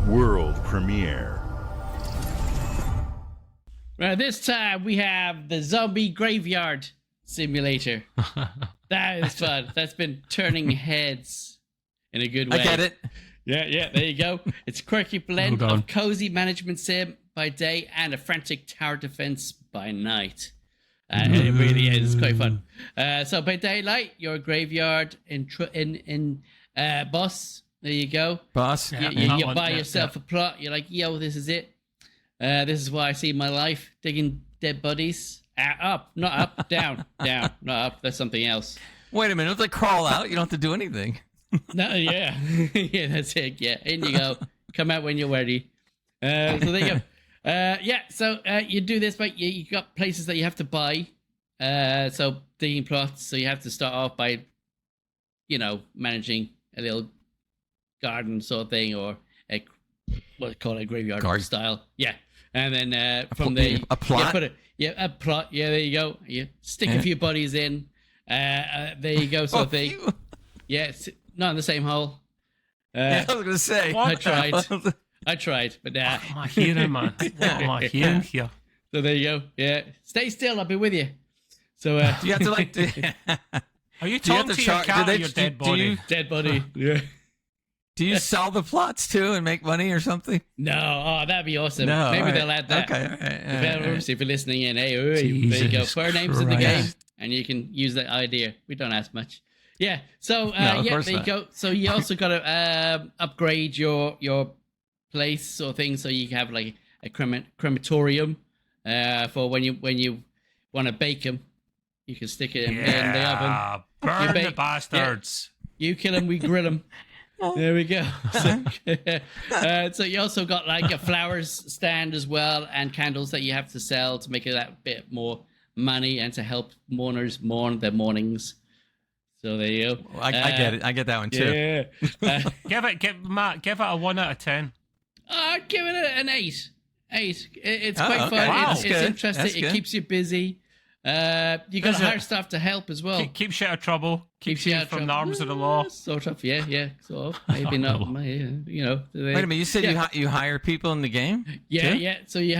World premiere. Right, this time we have the Zombie Graveyard Simulator. That is fun. That's been turning heads in a good way. I get it. Yeah, there you go. It's a quirky blend of cozy management sim by day and a frantic tower defense by night. And it really is. It's quite fun. So by daylight, you're a graveyard in boss. There you go. Boss. You buy yourself a plot. You're like, yo, this is it. This is why I see my life, digging dead bodies. Up, not up, down, not up. That's something else. Wait a minute. If they crawl out, you don't have to do anything. No, yeah. Yeah, that's it. Yeah, in you go. Come out when you're ready. So there you go. So you do this, but you got places that you have to buy. So digging plots. So you have to start off by, managing a little garden sort of thing, or what do you call it, a graveyard style. Yeah. And then from there, a plot. A plot. Yeah, there you go. You stick a few buddies in. There you go, sort of thing. Yeah, not in the same hole. I was gonna say. I tried, but nah. What am I hearing, man? What am I hearing here? So there you go. Yeah, stay still. I'll be with you. So you have to Are you talking to your cat or your dead body? Dead body. Yeah. Do you sell the plots too and make money or something? No. Oh, that'd be awesome. No, Maybe they'll add that. Okay. If you're listening in, hey, there you go. Put our names in the game, and you can use that idea. We don't ask much. Yeah. So there you go. So you also got to upgrade your place sort of thing, so you can have like a crematorium for when you want to bake them. You can stick it in the oven. Burn the bastards. Yeah. You kill them, we grill them. There we go. So you also got like a flowers stand as well, and candles that you have to sell to make it that bit more money and to help mourners mourn their mornings. So there you go. I get it. I get that one too. Yeah. Give it a 1 out of 10. I'd give it an 8. 8. It's quite fun. Wow. It's interesting. It keeps you busy. You got to hire staff to help as well. Keeps you out of trouble. Keeps you from the arms of the law. Sort of, yeah. Sort of. Maybe not. Wait a minute. You said you hire people in the game? Yeah, too? yeah. So you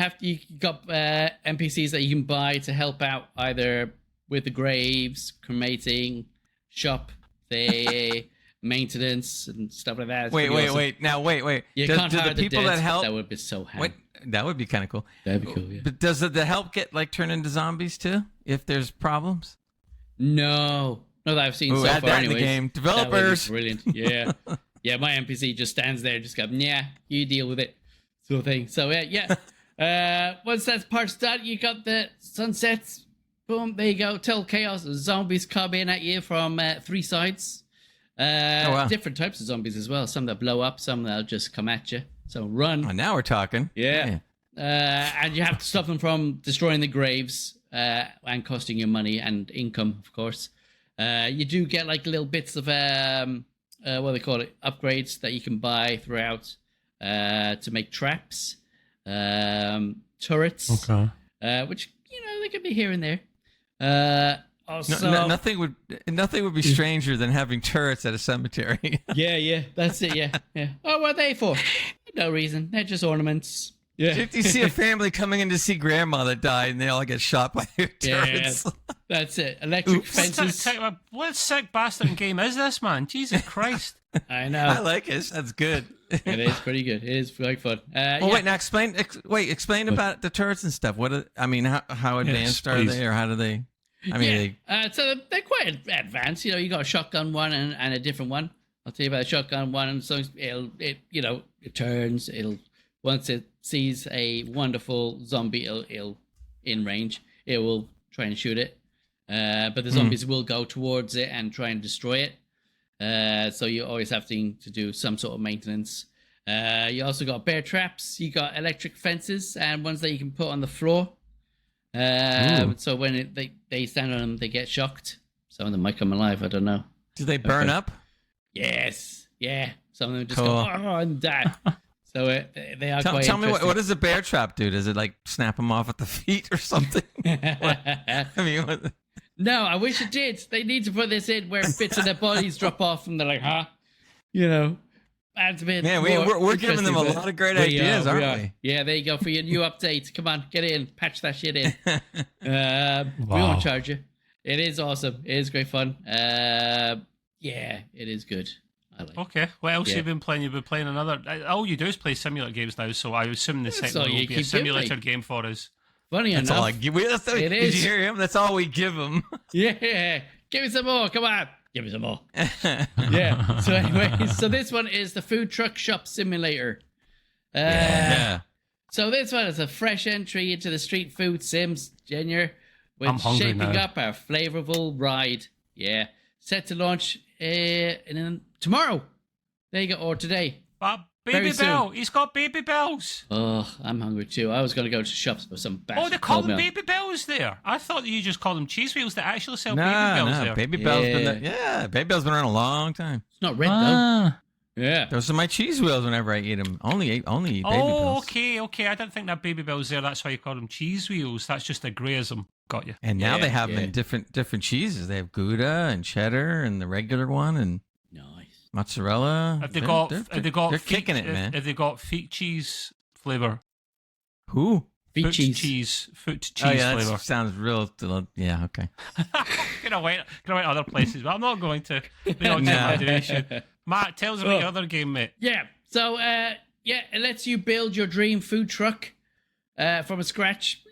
got NPCs that you can buy to help out either with the graves, cremating, shop, maintenance and stuff like that. Wait. Now, wait. You do can't hire the people that help? That would be so handy. That would be kind of cool. That'd be cool, yeah. But does the help get like turned into zombies too if there's problems? No, that I've seen so add far. That in the game. Developers, brilliant. Yeah, yeah. My NPC just stands there, just go, yeah, you deal with it, sort of thing. So yeah. Once that part's done, you got the sunsets. Boom, there you go. Total chaos. Zombies come in at you from 3 sides. Different types of zombies as well. Some that blow up, some that'll just come at you. So run. Oh, now we're talking. Yeah. And you have to stop them from destroying the graves and costing you money and income, of course. You do get like little bits of what they call it, upgrades that you can buy throughout to make traps, turrets, which they could be here and there. Also, nothing would be stranger than having turrets at a cemetery. yeah, that's it. Yeah. Oh, what are they for? No reason. They're just ornaments. Yeah. If you see a family coming in to see grandma that died and they all get shot by their turrets. Yeah, that's it. Electric fences. What sick bastard game is this, man? Jesus Christ. I know. I like it. That's good. It is pretty good. It is very fun. Wait, now explain about the turrets and stuff. How advanced are they, or how do they? So they're quite advanced. You got a shotgun one and a different one. I'll tell you about the shotgun one, and so it turns. Once it sees a wonderful zombie, it'll in range. It will try and shoot it, but the zombies will go towards it and try and destroy it. So you always have to do some sort of maintenance. You also got bear traps. You got electric fences and ones that you can put on the floor. So when they stand on them, they get shocked. Some of them might come alive. I don't know. Do they burn up? Yes. Yeah. Some of them just go and die. So they are quite Tell me, what does a bear trap do? Does it like snap them off at the feet or something? No, I wish it did. They need to put this in where bits of their bodies drop off and they're like, adds a bit. Man, we're giving them a lot of great ideas, aren't we? Yeah, there you go for your new update. Come on, get in, patch that shit in. We won't charge you. It is awesome. It is great fun. Yeah, it is good. I like Okay, what else have you been playing? You've been playing another. All you do is play simulator games now, so I assume the second one will be a simulator game for us. Funny enough, all I give. Did you hear him? That's all we give him. Yeah, give me some more. Come on. Give me some more. Yeah. So anyway, this one is the food truck shop simulator. So this one is a fresh entry into the street food sims genre, with shaping up our flavorful ride. Yeah. set to launch tomorrow. There you go, or today. Baby Bell. He's got Baby Bells. Oh, I'm hungry too. I was going to go to shops for some bastard. Oh, they call them Baby Bells there. I thought you just called them cheese wheels that actually sell Baby Bells there. Baby Bell's been there. Yeah, Baby Bell's been around a long time. It's not red though. Yeah. Those are my cheese wheels whenever I eat them. Only eat Baby Bells. Okay. I didn't think that Baby Bell's there. That's why you call them cheese wheels. That's just a greyism. Got you. And now they have them in different cheeses. They have Gouda and cheddar and the regular one and mozzarella. Have they got they're kicking it, man. Have they got feet cheese flavor? Who? Foot cheese Oh yeah, flavor. that sounds real. Yeah, okay. Can I wait other places? But I'm not going to. Imagination. Matt, tell us about your other game, mate. Yeah. So it lets you build your dream food truck from scratch.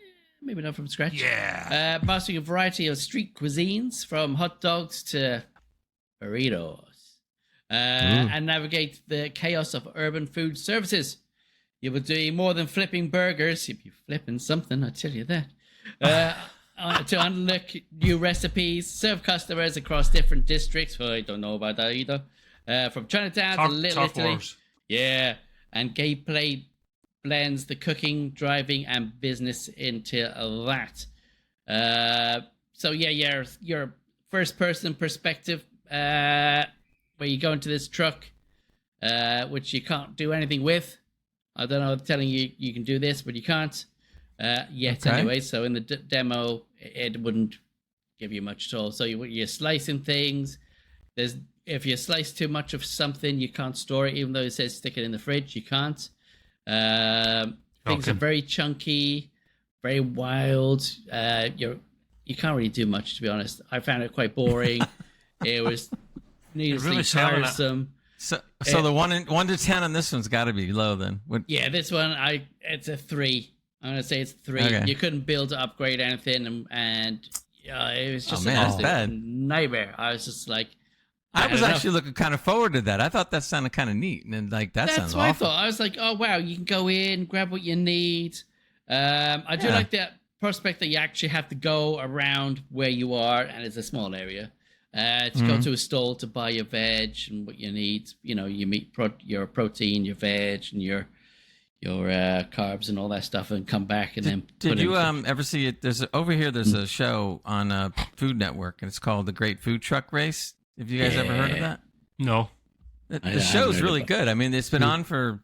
Maybe not from scratch. Yeah. Mastering a variety of street cuisines from hot dogs to burritos. And navigate the chaos of urban food services. You will do more than flipping burgers. You'll be flipping something, I tell you that. To unlock new recipes, serve customers across different districts. Well, I don't know about that either. From Chinatown to Little Italy. Wars. Yeah. And gameplay blends the cooking, driving, and business into that. So your first-person perspective, where you go into this truck, which you can't do anything with. I don't know, I'm telling you you can do this, but you can't yet anyway. So in the demo, it wouldn't give you much at all. So you're slicing things. If you slice too much of something, you can't store it, even though it says stick it in the fridge. You can't. Things are very chunky, very wild. You can't really do much, to be honest. I found it quite boring. It was needlessly really tiresome. So the 1 to 10 on this one's got to be low then. Yeah, this one it's a 3. I'm gonna say it's 3. Okay. You couldn't build to upgrade anything, and it was just a nightmare. I was just like, I was actually looking kind of forward to that. I thought that sounded kind of neat, and that sounds awful. That's what I thought. I was like, oh wow, you can go in, grab what you need. I do like that prospect that you actually have to go around where you are, and it's a small area. To go to a stall to buy your veg and what you need. You know, you meet your protein, your veg, and your carbs and all that stuff, and come back and then. Did you ever see it? There's a show on Food Network, and it's called The Great Food Truck Race. Have you guys ever heard of that? No. The show's really good. I mean, it's been on for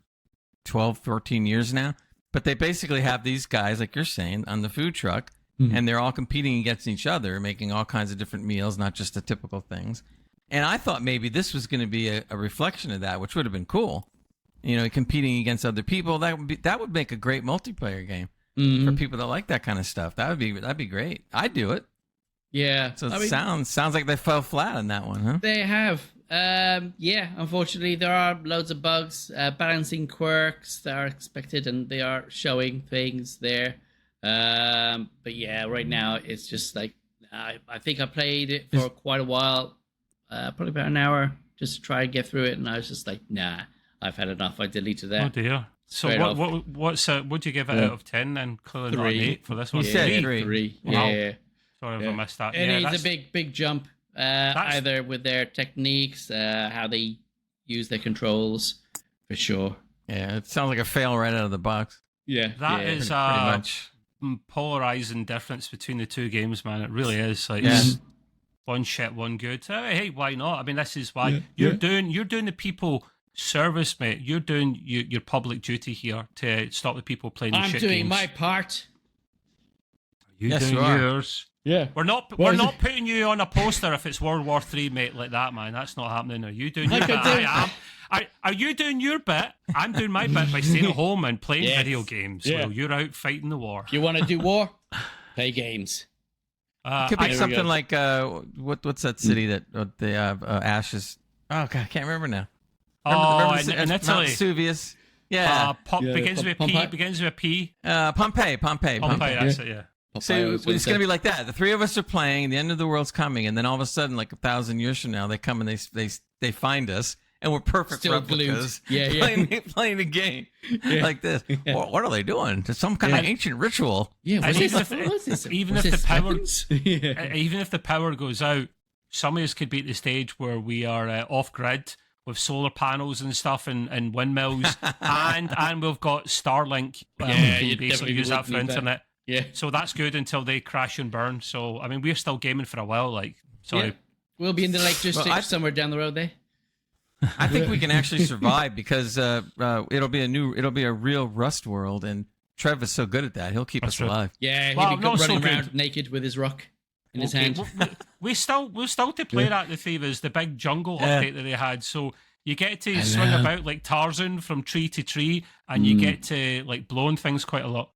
12, 14 years now, but they basically have these guys, like you're saying, on the food truck. And they're all competing against each other, making all kinds of different meals, not just the typical things. And I thought maybe this was going to be a reflection of that, which would have been cool. You know, competing against other people. That would make a great multiplayer game for people that like that kind of stuff. That'd be great. I'd do it. Yeah. So sounds like they fell flat on that one, huh? They have. Unfortunately, there are loads of bugs, balancing quirks that are expected, and they are showing things there. But yeah, right now it's just like I think I played it for quite a while, probably about an hour, just to try and get through it, and I was just like, nah, I've had enough. I deleted that. Oh dear. So what'd you give it out of 10 then? Clearly not an 8 for this one. You said 3. Wow. Yeah. Sorry if I missed that. It needs a big jump, either with their techniques, how they use their controls, for sure. Yeah, it sounds like a fail right out of the box. Yeah, that is pretty much polarizing difference between the two games, man. It really is. Like one shit, one good. Hey, why not? I mean, this is why you're doing the people service, mate. You're doing your public duty here to stop the people playing shit games. I'm doing my part. You doing yours? Yeah. We're not putting you on a poster if it's World War III, mate, like that, man. That's not happening. Are you doing your bit? I am. Are you doing your bit? I'm doing my bit by staying at home and playing video games while you're out fighting the war. You want to do war? Play games. It could be something like what's that city that the ashes? Oh God, I can't remember now. In Italy, Vesuvius. Yeah. Begins with P. Begins with P. Pompeii. That's it. Yeah. So it's going to be like that. The three of us are playing. The end of the world's coming, and then all of a sudden, like 1,000 years from now, they come and they find us, and we're perfect still replicas. Glued. Playing the game like this. What are they doing? It's some kind of ancient ritual. Yeah. Even if the power goes out, some of us could be at the stage where we are off grid with solar panels and stuff and windmills, and we've got Starlink. You basically use that for internet. Yeah. So that's good until they crash and burn. So I mean, we're still gaming for a while. Like, sorry. Yeah. We'll be in the Lake District somewhere down the road there. I think we can actually survive because it'll be a real Rust world, and Trev is so good at that. He'll keep us alive. Yeah, he'll be running around naked with his rock in his hand. We're still to play that, the Thievers, the big jungle update that they had. So you get to swing about like Tarzan from tree to tree, and you get to like blowing things quite a lot.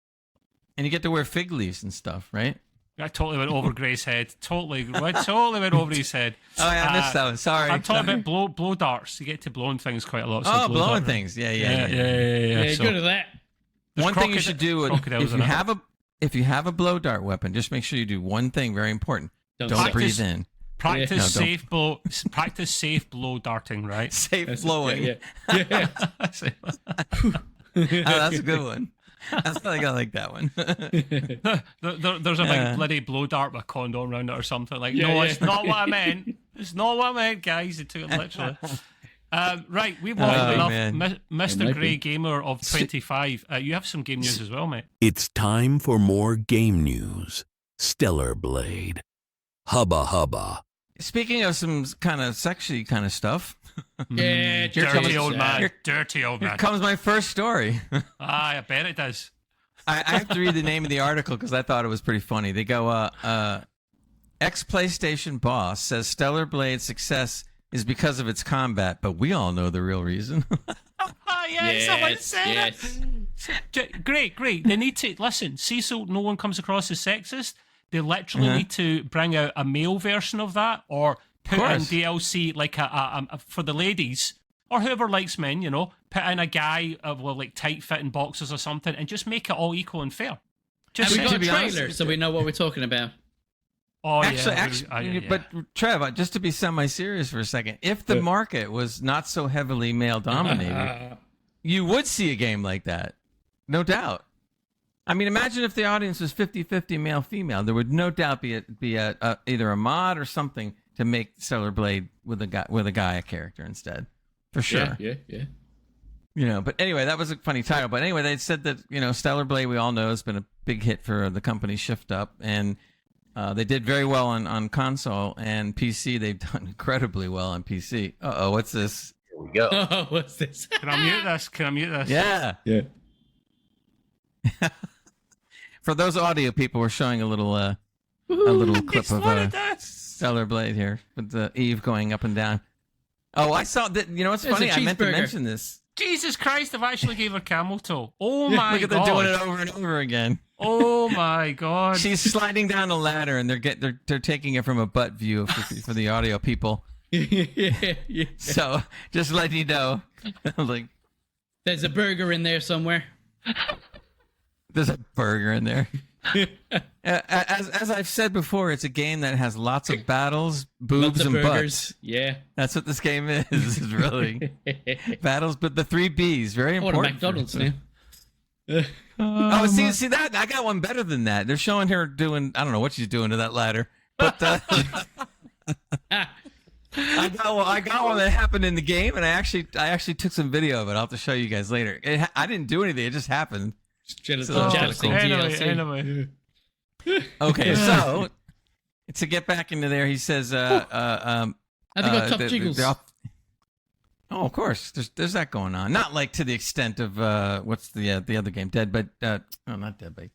And you get to wear fig leaves and stuff, right? I totally went over Gray's head. Totally went over his head. Oh, yeah, I missed that one. Sorry. I'm talking about blow darts. You get to blowing things quite a lot. So blowing things. Yeah. Yeah, so, good at that. One thing you should do if you have a blow dart weapon, just make sure you do one thing very important. Don't breathe in. Practice safe blow darting, right? Safe blowing. Yeah. Oh, that's a good one. I think I like that one. There's a big bloody blow dart with a condom around it or something. Like, it's not what I meant. It's not what I meant, guys. It took it literally. Right, we've enough. Mr. Grey Gamer of 25. You have some game news as well, mate. It's time for more game news. Stellar Blade. Hubba hubba. Speaking of some kind of sexy kind of stuff. Yeah, dirty old man. Here comes my first story. I bet it does. I have to read the name of the article because I thought it was pretty funny. They go, ex-PlayStation boss says Stellar Blade's success is because of its combat, but we all know the real reason. Someone said it. Great. They need to, listen, see so no one comes across as sexist. They literally need to bring out a male version of that, or put in DLC like a for the ladies or whoever likes men. Put in a guy with like tight fitting boxers or something, and just make it all equal and fair. And we got a trailer, so we know what we're talking about. Oh, actually, but Trev, just to be semi-serious for a second, if the market was not so heavily male-dominated, you would see a game like that, no doubt. I mean, imagine if the audience was 50-50 male-female. There would no doubt be either a mod or something to make Stellar Blade with a guy character instead, for sure. Yeah. But anyway, that was a funny title. But anyway, they said that Stellar Blade, we all know, has been a big hit for the company Shift Up, and they did very well on console and PC. They've done incredibly well on PC. What's this? Here we go. What's this? Can I mute this? Yeah. For those audio people, we're showing a little clip of Stellar Blade here with the Eve going up and down. Oh, I saw that. You know what's funny? I meant to mention this. Jesus Christ! I've actually gave her camel toe. Oh my god! Look at them doing it over and over again. Oh my god! She's sliding down a ladder, and they're taking it from a butt view for the audio people. Yeah. So just letting you know, like, there's a burger in there somewhere. There's a burger in there. As I've said before, it's a game that has lots of battles, boobs, and burgers. butts. Yeah. That's what this game is really. Battles, but the 3 Bs, very important. What a McDonald's now. See that? I got one better than that. They're showing her doing, I don't know what she's doing to that ladder, but I got one that happened in the game, and I actually took some video of it. I'll have to show you guys later. I didn't do anything; it just happened. Anyway. Okay, so to get back into there, he says, I think got tough jiggles. Oh, of course. There's that going on. Not like to the extent of what's the other game, Dead, but not Dead, but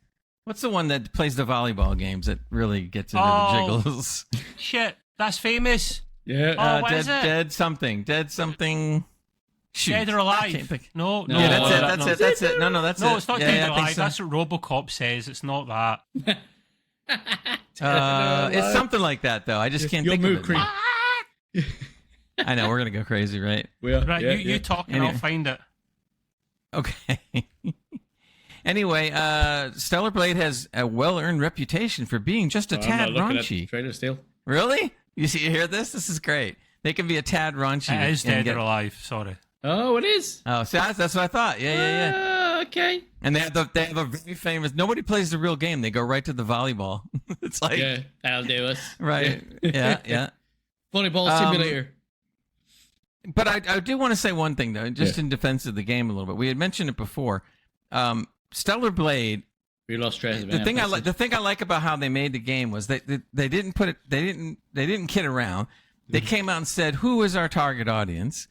what's the one that plays the volleyball games that really gets into the jiggles? Shit, that's famous. Yeah. What is it? Dead something. Shoot. Dead or Alive? No. Yeah, that's it. No, that's it. No, it's not Dead or Alive. So. That's what RoboCop says. It's not that. It's something like that, though. I just can't think of it. Creep. I know, we're going to go crazy, right? Right, you talk and I'll find it. Okay. Anyway, Stellar Blade has a well-earned reputation for being just a tad raunchy. Trailer still. Really? You hear this? This is great. They can be a tad raunchy. It is Dead or Alive, sorry. Oh, it is? Oh, see, that's what I thought. Yeah. Okay. And they have a very famous, nobody plays the real game. They go right to the volleyball. It's like... Yeah, that'll do us. Right. Yeah. Volleyball simulator. But I do want to say one thing, though, just in defense of the game a little bit. We had mentioned it before. Stellar Blade. We lost track. The thing I like about how they made the game was they didn't put it. They didn't kid around. They came out and said, "Who is our target audience?"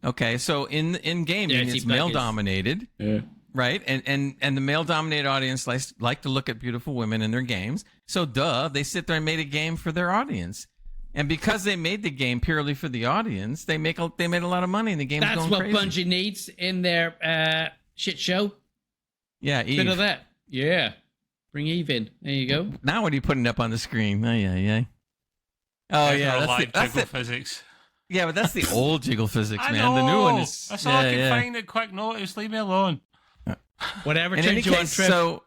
Okay, so in gaming, it's male dominated. Yeah. Right, and the male-dominated audience like to look at beautiful women in their games. So, they sit there and made a game for their audience. And because they made the game purely for the audience, they made a lot of money, and the game's going crazy. That's what Bungie needs in their shit show. Yeah, Eve. Bit of that. Yeah, bring Eve in. There you go. Now, what are you putting up on the screen? Oh yeah. Oh yeah, that's jiggle physics. Yeah, but that's the old jiggle physics, man. Know. The new one is. That's all I can find at quick notice. Leave me alone. Whatever. In any case, so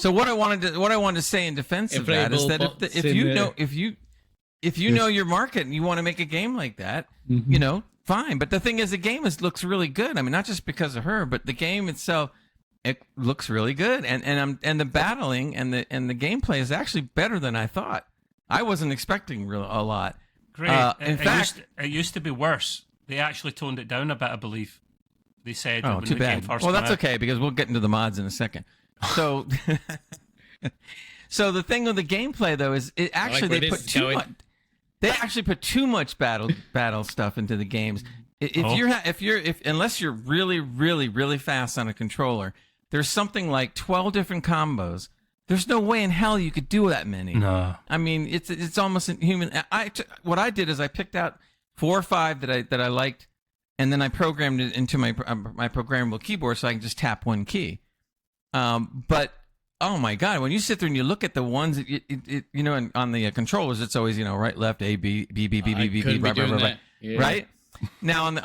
what I wanted to say in defense of that is that if you know your market and you want to make a game like that, fine. But the thing is, the game looks really good. I mean, not just because of her, but the game itself, it looks really good, and the battling and the gameplay is actually better than I thought. I wasn't expecting a lot. Great. In fact, it used to be worse. They actually toned it down a bit, I believe. They said, "Oh, too bad." Well, that's okay because we'll get into the mods in a second. So, so the thing with the gameplay though is it actually they put too much. They actually put too much battle stuff into the games. Unless you're really, really, really fast on a controller, there's something like 12 different combos. There's no way in hell you could do that many. No. I mean, it's almost inhuman. What I did is I picked out 4 or 5 that I liked. And then I programmed it into my programmable keyboard so I can just tap one key. But oh my God, when you sit there and you look at the ones that on the controllers, it's always right, left, A, B, B, B, B, B, B, B, right. Right. Now on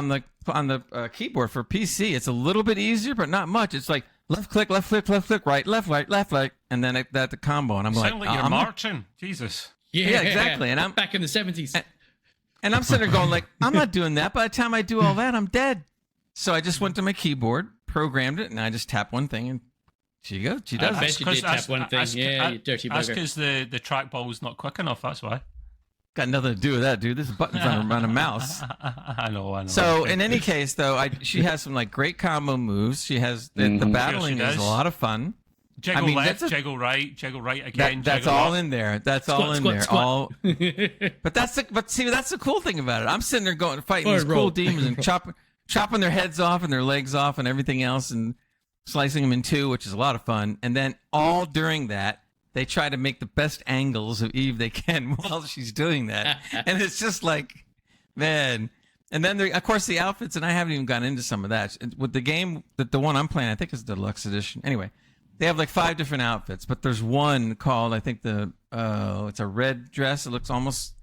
the keyboard for PC, it's a little bit easier, but not much. It's like left click, right, left, and then the combo. And I'm like, sound like you're marching, Jesus. Yeah, exactly. And I'm back in the 70s. And I'm sitting there going like, I'm not doing that. By the time I do all that, I'm dead. So I just went to my keyboard, programmed it, and I just tap one thing, and she goes. She does. I bet you did tap one thing. You dirty bugger. That's because the trackball is not quick enough. That's why. Got nothing to do with that, dude. This is buttons on a mouse. I know. So in any case, though, she has some great combo moves. She has the battling is a lot of fun. Jiggle left, jiggle right again. That's all in there. That's all in there. All. But see, that's the cool thing about it. I'm sitting there fighting these cool demons and chopping their heads off and their legs off and everything else and slicing them in two, which is a lot of fun. And then all during that, they try to make the best angles of Eve they can while she's doing that, and it's just like, man. And then of course the outfits, and I haven't even gone into some of that with the game. The one I'm playing, I think is the deluxe edition. Anyway. They have 5 different outfits, but there's one called, I think it's a red dress. It looks almost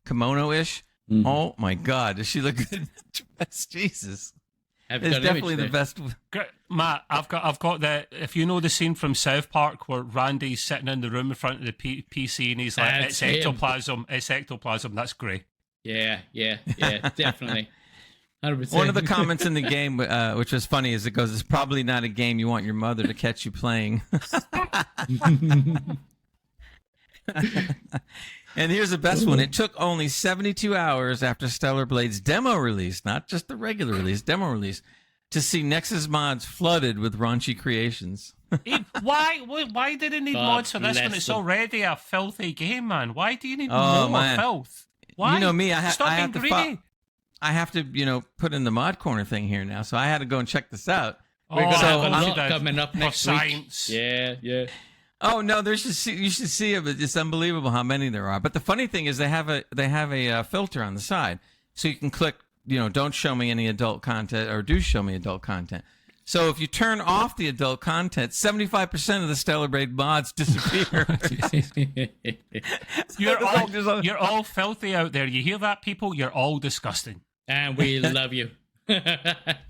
kimono-ish. Mm-hmm. Oh my God, does she look good in that dress? Jesus, it's definitely the best. Matt, I've got the. If you know the scene from South Park where Randy's sitting in the room in front of the PC and he's like, "It's ectoplasm. It's ectoplasm." That's great. Yeah, definitely. 100%. One of the comments in the game, which was funny, is it goes, "It's probably not a game you want your mother to catch you playing." And here's the best one. It took only 72 hours after Stellar Blade's demo release, not just the regular release, demo release, to see Nexus mods flooded with raunchy creations. Why did it need mods for this when it's already a filthy game, man? Why do you need more filth? Why? You know me, I Stop have being to greedy. I have to, put in the mod corner thing here now, so I had to go and check this out. We're going to have a lot coming up next week. Yeah. Oh no, you should see it. It's unbelievable how many there are. But the funny thing is, they have a filter on the side, so you can click, don't show me any adult content or do show me adult content. So if you turn off the adult content, 75% of the Stellar Blade mods disappear. You're all filthy out there. You hear that, people? You're all disgusting. And we love you.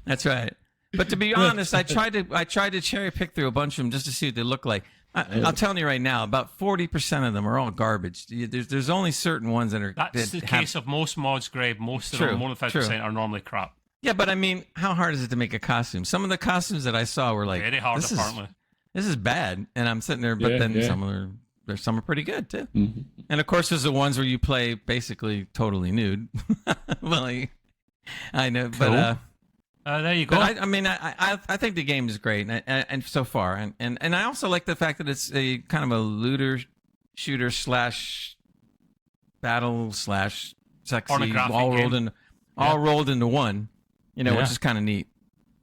That's right. But to be honest, I tried to cherry pick through a bunch of them just to see what they look like. I'll tell you right now, about 40% of them are all garbage. There's only certain ones that are. That's the case of most mods, Greg. Most of them, more than 50%, are normally crap. Yeah, but I mean, how hard is it to make a costume? Some of the costumes that I saw were like very hard, apparently. This is bad, and I'm sitting there. But then some are some are pretty good too. Mhm. And of course, there's the ones where you play basically totally nude. Well, I know, but there you go. but I mean, I think the game is great, and so far, and I also like the fact that it's a kind of a looter shooter slash battle slash sexy Pornographic all rolled game. in all rolled into one, which Yeah. is kind of neat.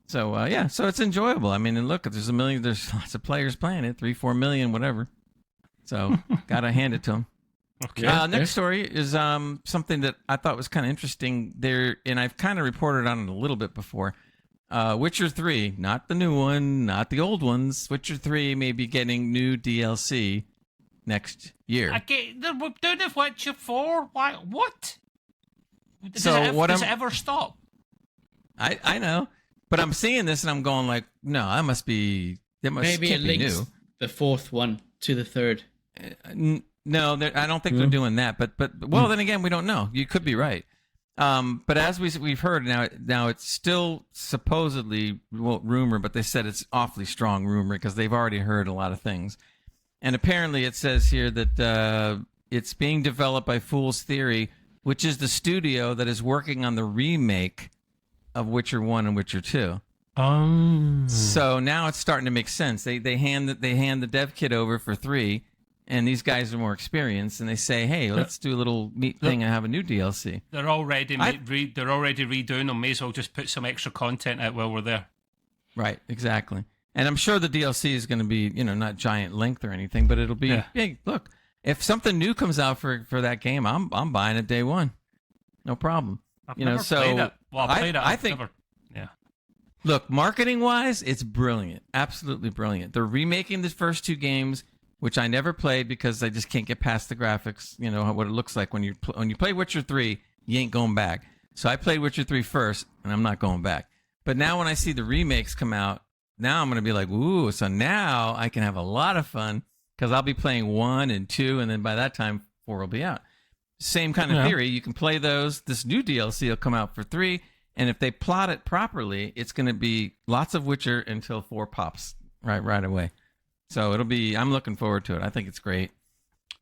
So yeah, so it's enjoyable. I mean, and look, there's lots of players playing it, 3-4 million, whatever. So gotta hand it to them. Okay. Next story is something that I thought was kind of interesting there, and I've kind of reported on it a little bit before. Witcher 3, not the new one, not the old ones. Witcher 3 may be getting new DLC next year. Okay, we're doing the Witcher 4. Why? What? Does So does it ever stop? I know, but I'm seeing this and I'm going like, no, that must be Maybe it can't be links new. the fourth one to the third. No, I don't think they're doing that. But well, then again, we don't know. You could be right. But as we've heard now it's still supposedly rumor, but they said it's awfully strong rumor because they've already heard a lot of things. And apparently, it says here that it's being developed by Fool's Theory, which is the studio that is working on the remake of Witcher 1 and Witcher 2. So now it's starting to make sense. They hand the dev kit over for 3, and these guys are more experienced, and they say, "Hey, let's do a little neat thing and have a new DLC." They're already they're already redoing them. May as well just put some extra content out while we're there. Right, exactly. And I'm sure the DLC is going to be, not giant length or anything, but it'll be. Hey, look, if something new comes out for that game, I'm buying it day one, no problem. I've never played it. Well, I played it. I think. Yeah. Look, marketing-wise, it's brilliant. Absolutely brilliant. They're remaking the first 2 games, which I never played because I just can't get past the graphics, what it looks like when you play Witcher 3, you ain't going back. So I played Witcher 3 first, and I'm not going back. But now when I see the remakes come out, now I'm going to be like, ooh, so now I can have a lot of fun because I'll be playing 1 and 2, and then by that time, 4 will be out. Same kind of theory. You can play those. This new DLC will come out for 3, and if they plot it properly, it's going to be lots of Witcher until 4 pops right away. So it'll be. I'm looking forward to it. I think it's great.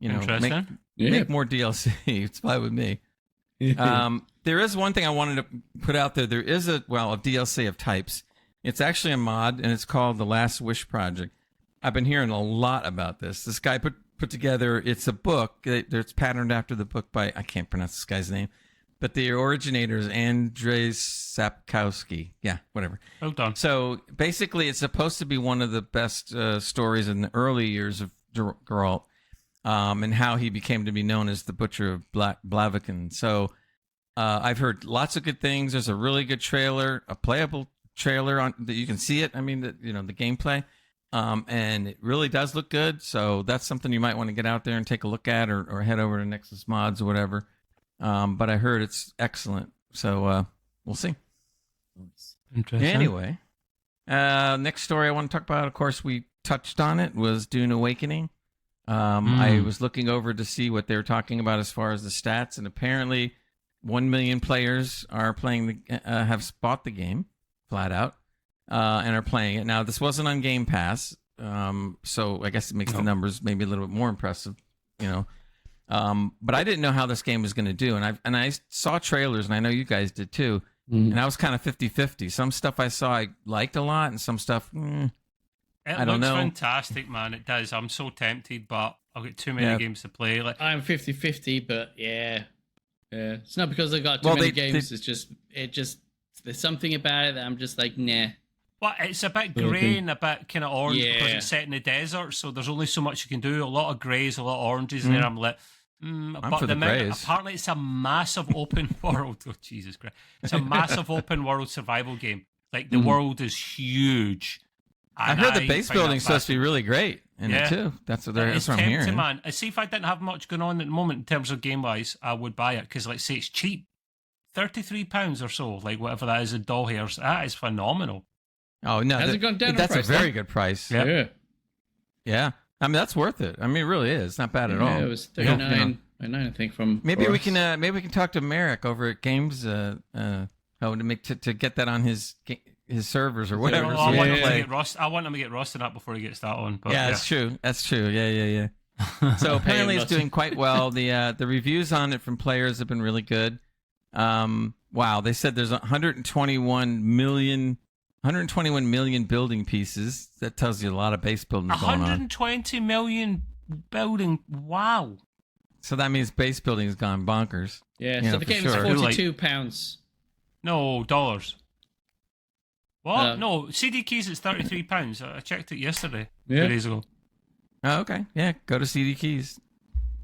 Interesting. Make more DLC. It's fine with me. There is one thing I wanted to put out there. There is a DLC of types. It's actually a mod, and it's called the Last Wish Project. I've been hearing a lot about this. This guy put together. It's a book. It's patterned after the book by I can't pronounce this guy's name, but the originator is Andrzej Sapkowski. Yeah, whatever. Well done. So basically, it's supposed to be one of the best stories in the early years of Geralt, and how he became to be known as the Butcher of Blaviken. So I've heard lots of good things. There's a really good trailer, a playable trailer that you can see it. I mean, the gameplay, and it really does look good. So that's something you might want to get out there and take a look at, or head over to Nexus Mods or whatever. But I heard it's excellent. So we'll see. Interesting. Anyway, next story I want to talk about, of course, we touched on it, was Dune Awakening. I was looking over to see what they were talking about as far as the stats, and apparently 1 million players are playing have bought the game flat out, and are playing it. Now, this wasn't on Game Pass, so I guess it makes the numbers maybe a little bit more impressive, but I didn't know how this game was going to do, and I saw trailers, and I know you guys did too, and I was kind of 50-50. Some stuff I saw I liked a lot, and some stuff I don't know. It looks fantastic, man. It does. I'm so tempted, but I've got too many games to play. I'm 50-50, but yeah. It's not because I got too many games. It's just there's something about it that I'm just like, nah. Well, it's a bit grey and a bit kind of orange because it's set in the desert, so there's only so much you can do. A lot of greys, a lot of oranges in there. I'm like, but for the greys. Apparently it's a massive open world. Oh, Jesus Christ. It's a massive open world survival game. Like, the world is huge. I heard the base building's supposed to be really great in it too. That's what I'm hearing. Man. I see if I didn't have much going on at the moment in terms of game wise, I would buy it because, like, say it's cheap, £33 or so, like whatever that is in doll hairs. That is phenomenal. Oh no, has it gone down? That's price, a very good price. Yeah. I mean, that's worth it. I mean, it really is. It's not bad at all. It was 39, I think. From maybe we can talk to Merrick over at Games to get that on his servers or whatever. I want him to get Ross in that before he gets that on. But, That's true. That's true. Yeah. So apparently it's lots. doing quite well. The reviews on it from players have been really good. Wow, they said there's 121 million building pieces. That tells you a lot of base building going on. 120 million building. Wow. So that means base building has gone bonkers. Yeah, You so know, the for game is sure. £42. No, dollars. What? Uh, No, CD keys it's £33. I checked it yesterday. Yeah. 2 days ago. Oh, okay. Yeah, go to CD Keys.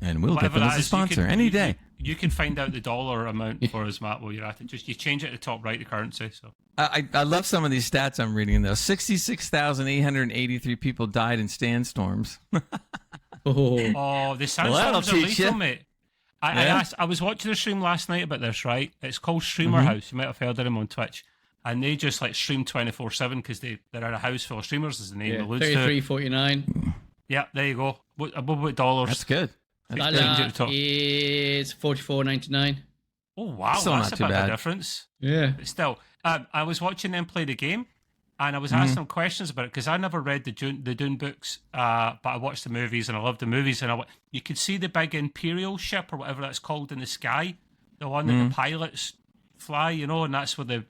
And we'll Whatever get them that as a is, sponsor any day. You can find out the dollar amount for us, Matt, while you're at it. Just you change it at the top right, the currency. So I love some of these stats I'm reading, though. 66,883 people died in sandstorms. Oh, the Well, that'll sandstorms are teach lethal, you. mate. I was watching a stream last night about this, right? It's called Streamer House. You might have heard of them on Twitch. And they just like stream 24/7 because they're in a house full of streamers, as the name Yeah, alludes to. $33.49. Yeah, there you go. What dollars? That's good. Change it at the That top. is $44.99. Oh, wow. Still That's not a too bit of bad. a difference. Yeah. But still, I was watching them play the game, and I was asking them questions about it because I never read the Dune books, but I watched the movies and I loved the movies. And you could see the big Imperial ship or whatever that's called in the sky, the one that the pilots fly, and that's where the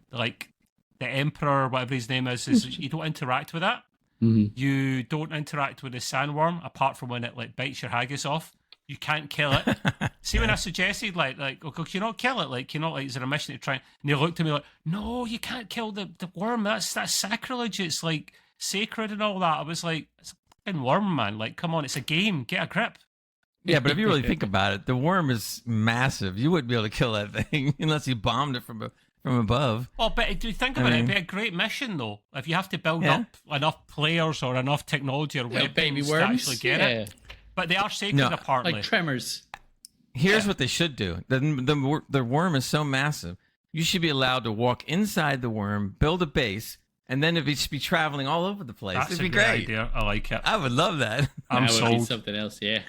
Emperor, whatever his name is you don't interact with that. You don't interact with the sandworm apart from when it like bites your haggis off. You can't kill it. See, when I suggested like, okay, can you not kill it? Like, is there a mission to try? And they looked at me like, no, you can't kill the worm. That's sacrilege. It's like sacred and all that. I was like, it's a fucking worm, man. Like, come on, it's a game. Get a grip. Yeah, but if you really think about it, the worm is massive. You wouldn't be able to kill that thing unless you bombed it from above. Well, but do you think about it? It'd be a great mission, though, if you have to build Yeah. up enough players or enough technology or Little baby weapons to worms. actually get it. But they are sacred, No, apparently. Like Tremors. Here's what they should do. The worm is so massive. You should be allowed to walk inside the worm, build a base, and then it should be traveling all over the place. That's It'd a be great great. idea. I like it. I would love that. I'm That would be sold. something else, yeah.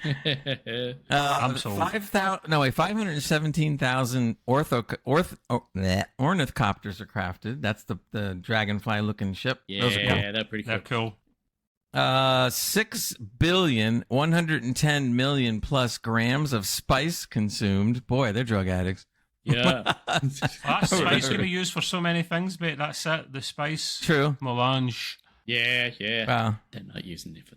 I'm sold. 517,000 ornithopters are crafted. That's the dragonfly-looking ship. Those are cool. Yeah, they're pretty cool. They're cool. 6,110,000,000 plus grams of spice consumed. Boy, they're drug addicts. Yeah. That spice can be used for so many things, mate. That's it. The spice. True. Melange. yeah. Wow. They're not using it for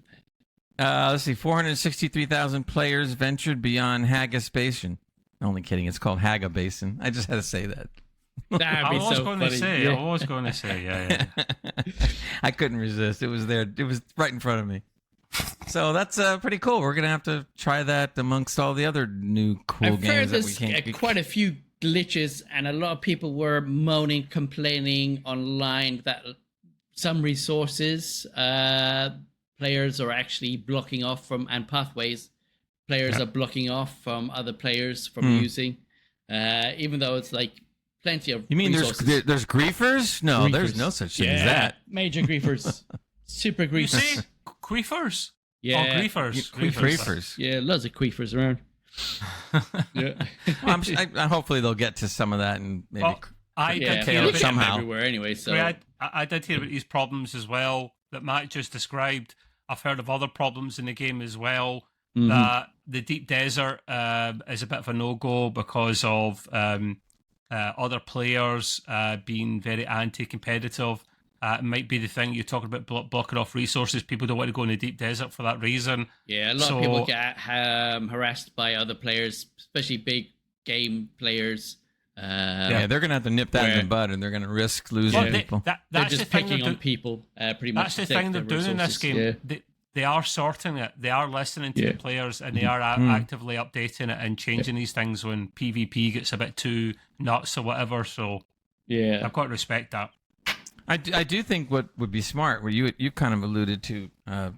that. Let's see. 463,000 players ventured beyond Haggis Basin. Only kidding. It's called Haga Basin. I just had to say that. That'd I be was so going funny. to say. Yeah. I was going to say. Yeah. I couldn't resist. It was there. It was right in front of me. So that's pretty cool. We're gonna have to try that amongst all the other new cool I've heard games that we there's can't. quite a few glitches, and a lot of people were moaning, complaining online that some resources players are actually blocking off from, and pathways players are blocking off from other players from using, even though it's like plenty of You mean resources. there's griefers? No, there's Griefers. no such thing as that. Major griefers. Super You griefers. say queefers? Yeah. Oh, griefers. Griefers. Yeah, loads of queefers around. Yeah. Well, hopefully they'll get to some of that and maybe. Well, I Yeah, did Tail hear you it about, get them somehow. everywhere anyway, so I did hear about these problems as well that Matt just described. I've heard of other problems in the game as well. That the deep desert is a bit of a no-go because of other players being very anti-competitive. It might be the thing you're talking about blocking off resources. People don't want to go in the deep desert for that reason. yeah, a lot of people get harassed by other players, especially big game players. Yeah, they're gonna have to nip that in Where- the bud, and they're gonna risk losing Well, people. They're that's just the thing picking they're on people, pretty much. That's the to take thing they're their doing in this resources. game. Yeah. They are sorting it. They are listening to Yeah. the players, and they are actively updating it and changing these things when PvP gets a bit too nuts or whatever. So Yeah. I've got to respect that. I do think what would be smart, where you kind of alluded to,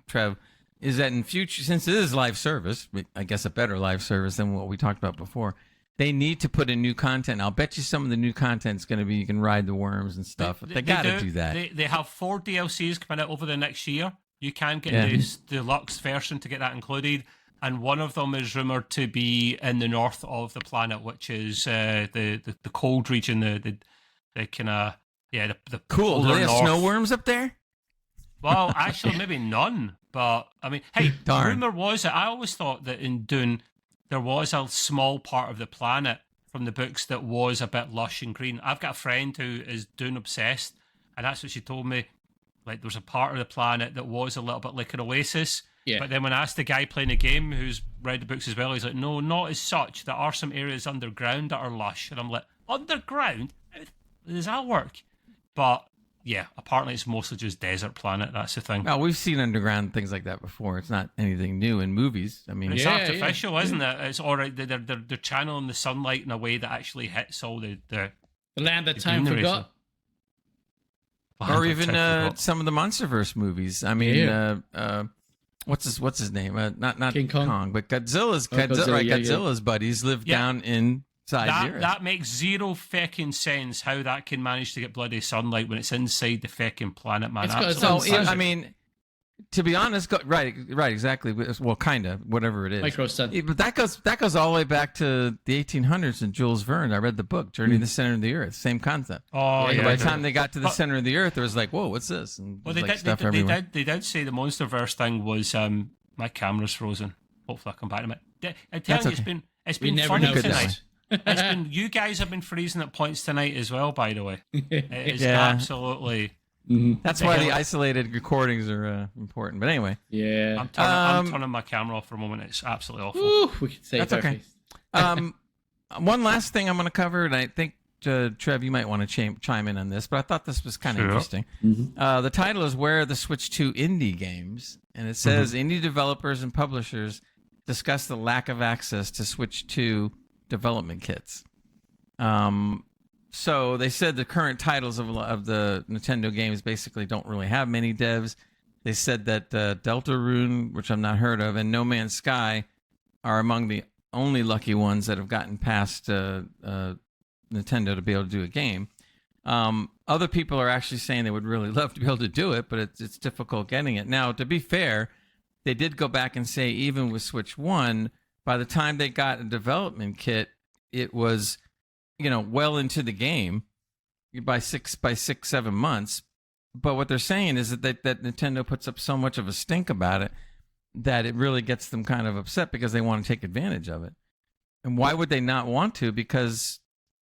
Trev, is that in future, since it is live service, I guess a better live service than what we talked about before, they need to put in new content. I'll bet you some of the new content is going to be you can ride the worms and stuff. They got to do that. They have 4 DLCs coming out over the next year. You can get the deluxe version to get that included. And one of them is rumored to be in the north of the planet, which is the cold region, the kind of, the Cool. Do polar they have north. snow worms up there? Well, actually, maybe none. But I mean, hey, Darn. rumor was that I always thought that in Dune there was a small part of the planet from the books that was a bit lush and green. I've got a friend who is Dune obsessed, and that's what she told me. Like, there's a part of the planet that was a little bit like an oasis. Yeah. But then when I asked the guy playing the game, who's read the books as well, he's like, no, not as such. There are some areas underground that are lush. And I'm like, underground? How does that work? But yeah, apparently it's mostly just desert planet. That's the thing. Well, we've seen underground things like that before. It's not anything new in movies. I mean, It's Yeah, artificial, isn't it? It's all right. They're channeling the sunlight in a way that actually hits all the The land that the time greenery, forgot. or even some of the MonsterVerse movies. I mean, what's his name? Not King Kong? but Godzilla's Godzilla, yeah. Godzilla's buddies live down inside the earth. That makes zero feckin' sense how that can manage to get bloody sunlight when it's inside the feckin' planet, man. It's got its Absolutely. own I mean, to be honest, right, exactly. Well, kind of, whatever it is. Micro sun. Yeah, but that goes all the way back to the 1800s and Jules Verne. I read the book Journey to the Center of the Earth. Same concept. Oh, And yeah. by the time they got to the center of the Earth, it was like, whoa, what's this? And Well, there's, stuff everywhere. they did say the MonsterVerse thing was my camera's frozen. Hopefully I come back to it. I'm telling you, okay. it's We been never funny noticed. tonight. It's been, you guys have been freezing at points tonight as well, by the way. It is Yeah. absolutely. That's why the isolated recordings are important. But anyway, Yeah. I'm turning my camera off for a moment. It's absolutely awful. Ooh, we could save That's our okay. face. One last thing I'm going to cover, and I think, Trev, you might want to chime in on this, but I thought this was kind of Sure. interesting. The title is Where Are the Switch 2 Indie Games? And it says indie developers and publishers discuss the lack of access to Switch 2 development kits. So they said the current titles of the Nintendo games basically don't really have many devs. They said that Deltarune, which I've not heard of, and No Man's Sky are among the only lucky ones that have gotten past Nintendo to be able to do a game. Other people are actually saying they would really love to be able to do it, but it's difficult getting it. Now, to be fair, they did go back and say even with Switch 1, by the time they got a development kit, it was, well into the game by 7 months. But what they're saying is that Nintendo puts up so much of a stink about it that it really gets them kind of upset because they want to take advantage of it. And why would they not want to? Because,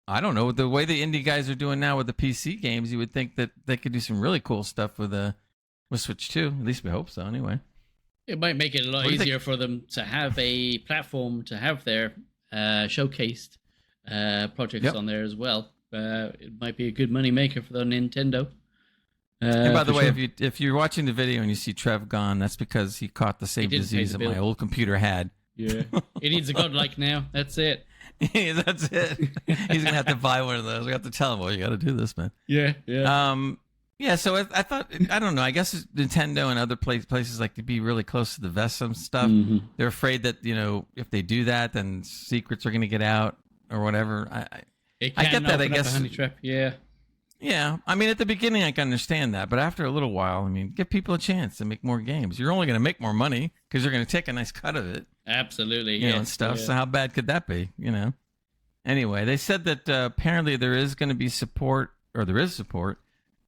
I don't know, the way the indie guys are doing now with the PC games, you would think that they could do some really cool stuff with Switch 2. At least we hope so, anyway. It might make it a lot easier for them to have a platform to have their showcased projects on there as well. It might be a good money maker for the Nintendo. And by the way, sure. if you're watching the video and you see Trev gone, that's because he caught the same didn't pay disease the that my bill. old computer had. Yeah, it needs a godlike now. That's it. That's it. He's gonna have to buy one of those. We have to tell him, well, you got to do this, man. Yeah. Yeah. So I thought, I don't know. I guess Nintendo and other places like to be really close to the vest and stuff. Mm-hmm. They're afraid that if they do that, then secrets are gonna get out or whatever. I get that. I guess. Honey trap. Yeah. Yeah, I mean, at the beginning, I can understand that, but after a little while, I mean, give people a chance to make more games. You're only going to make more money because you're going to take a nice cut of it, Absolutely. and stuff. Yeah. So how bad could that be? Anyway, they said that apparently there is going to be support, or there is support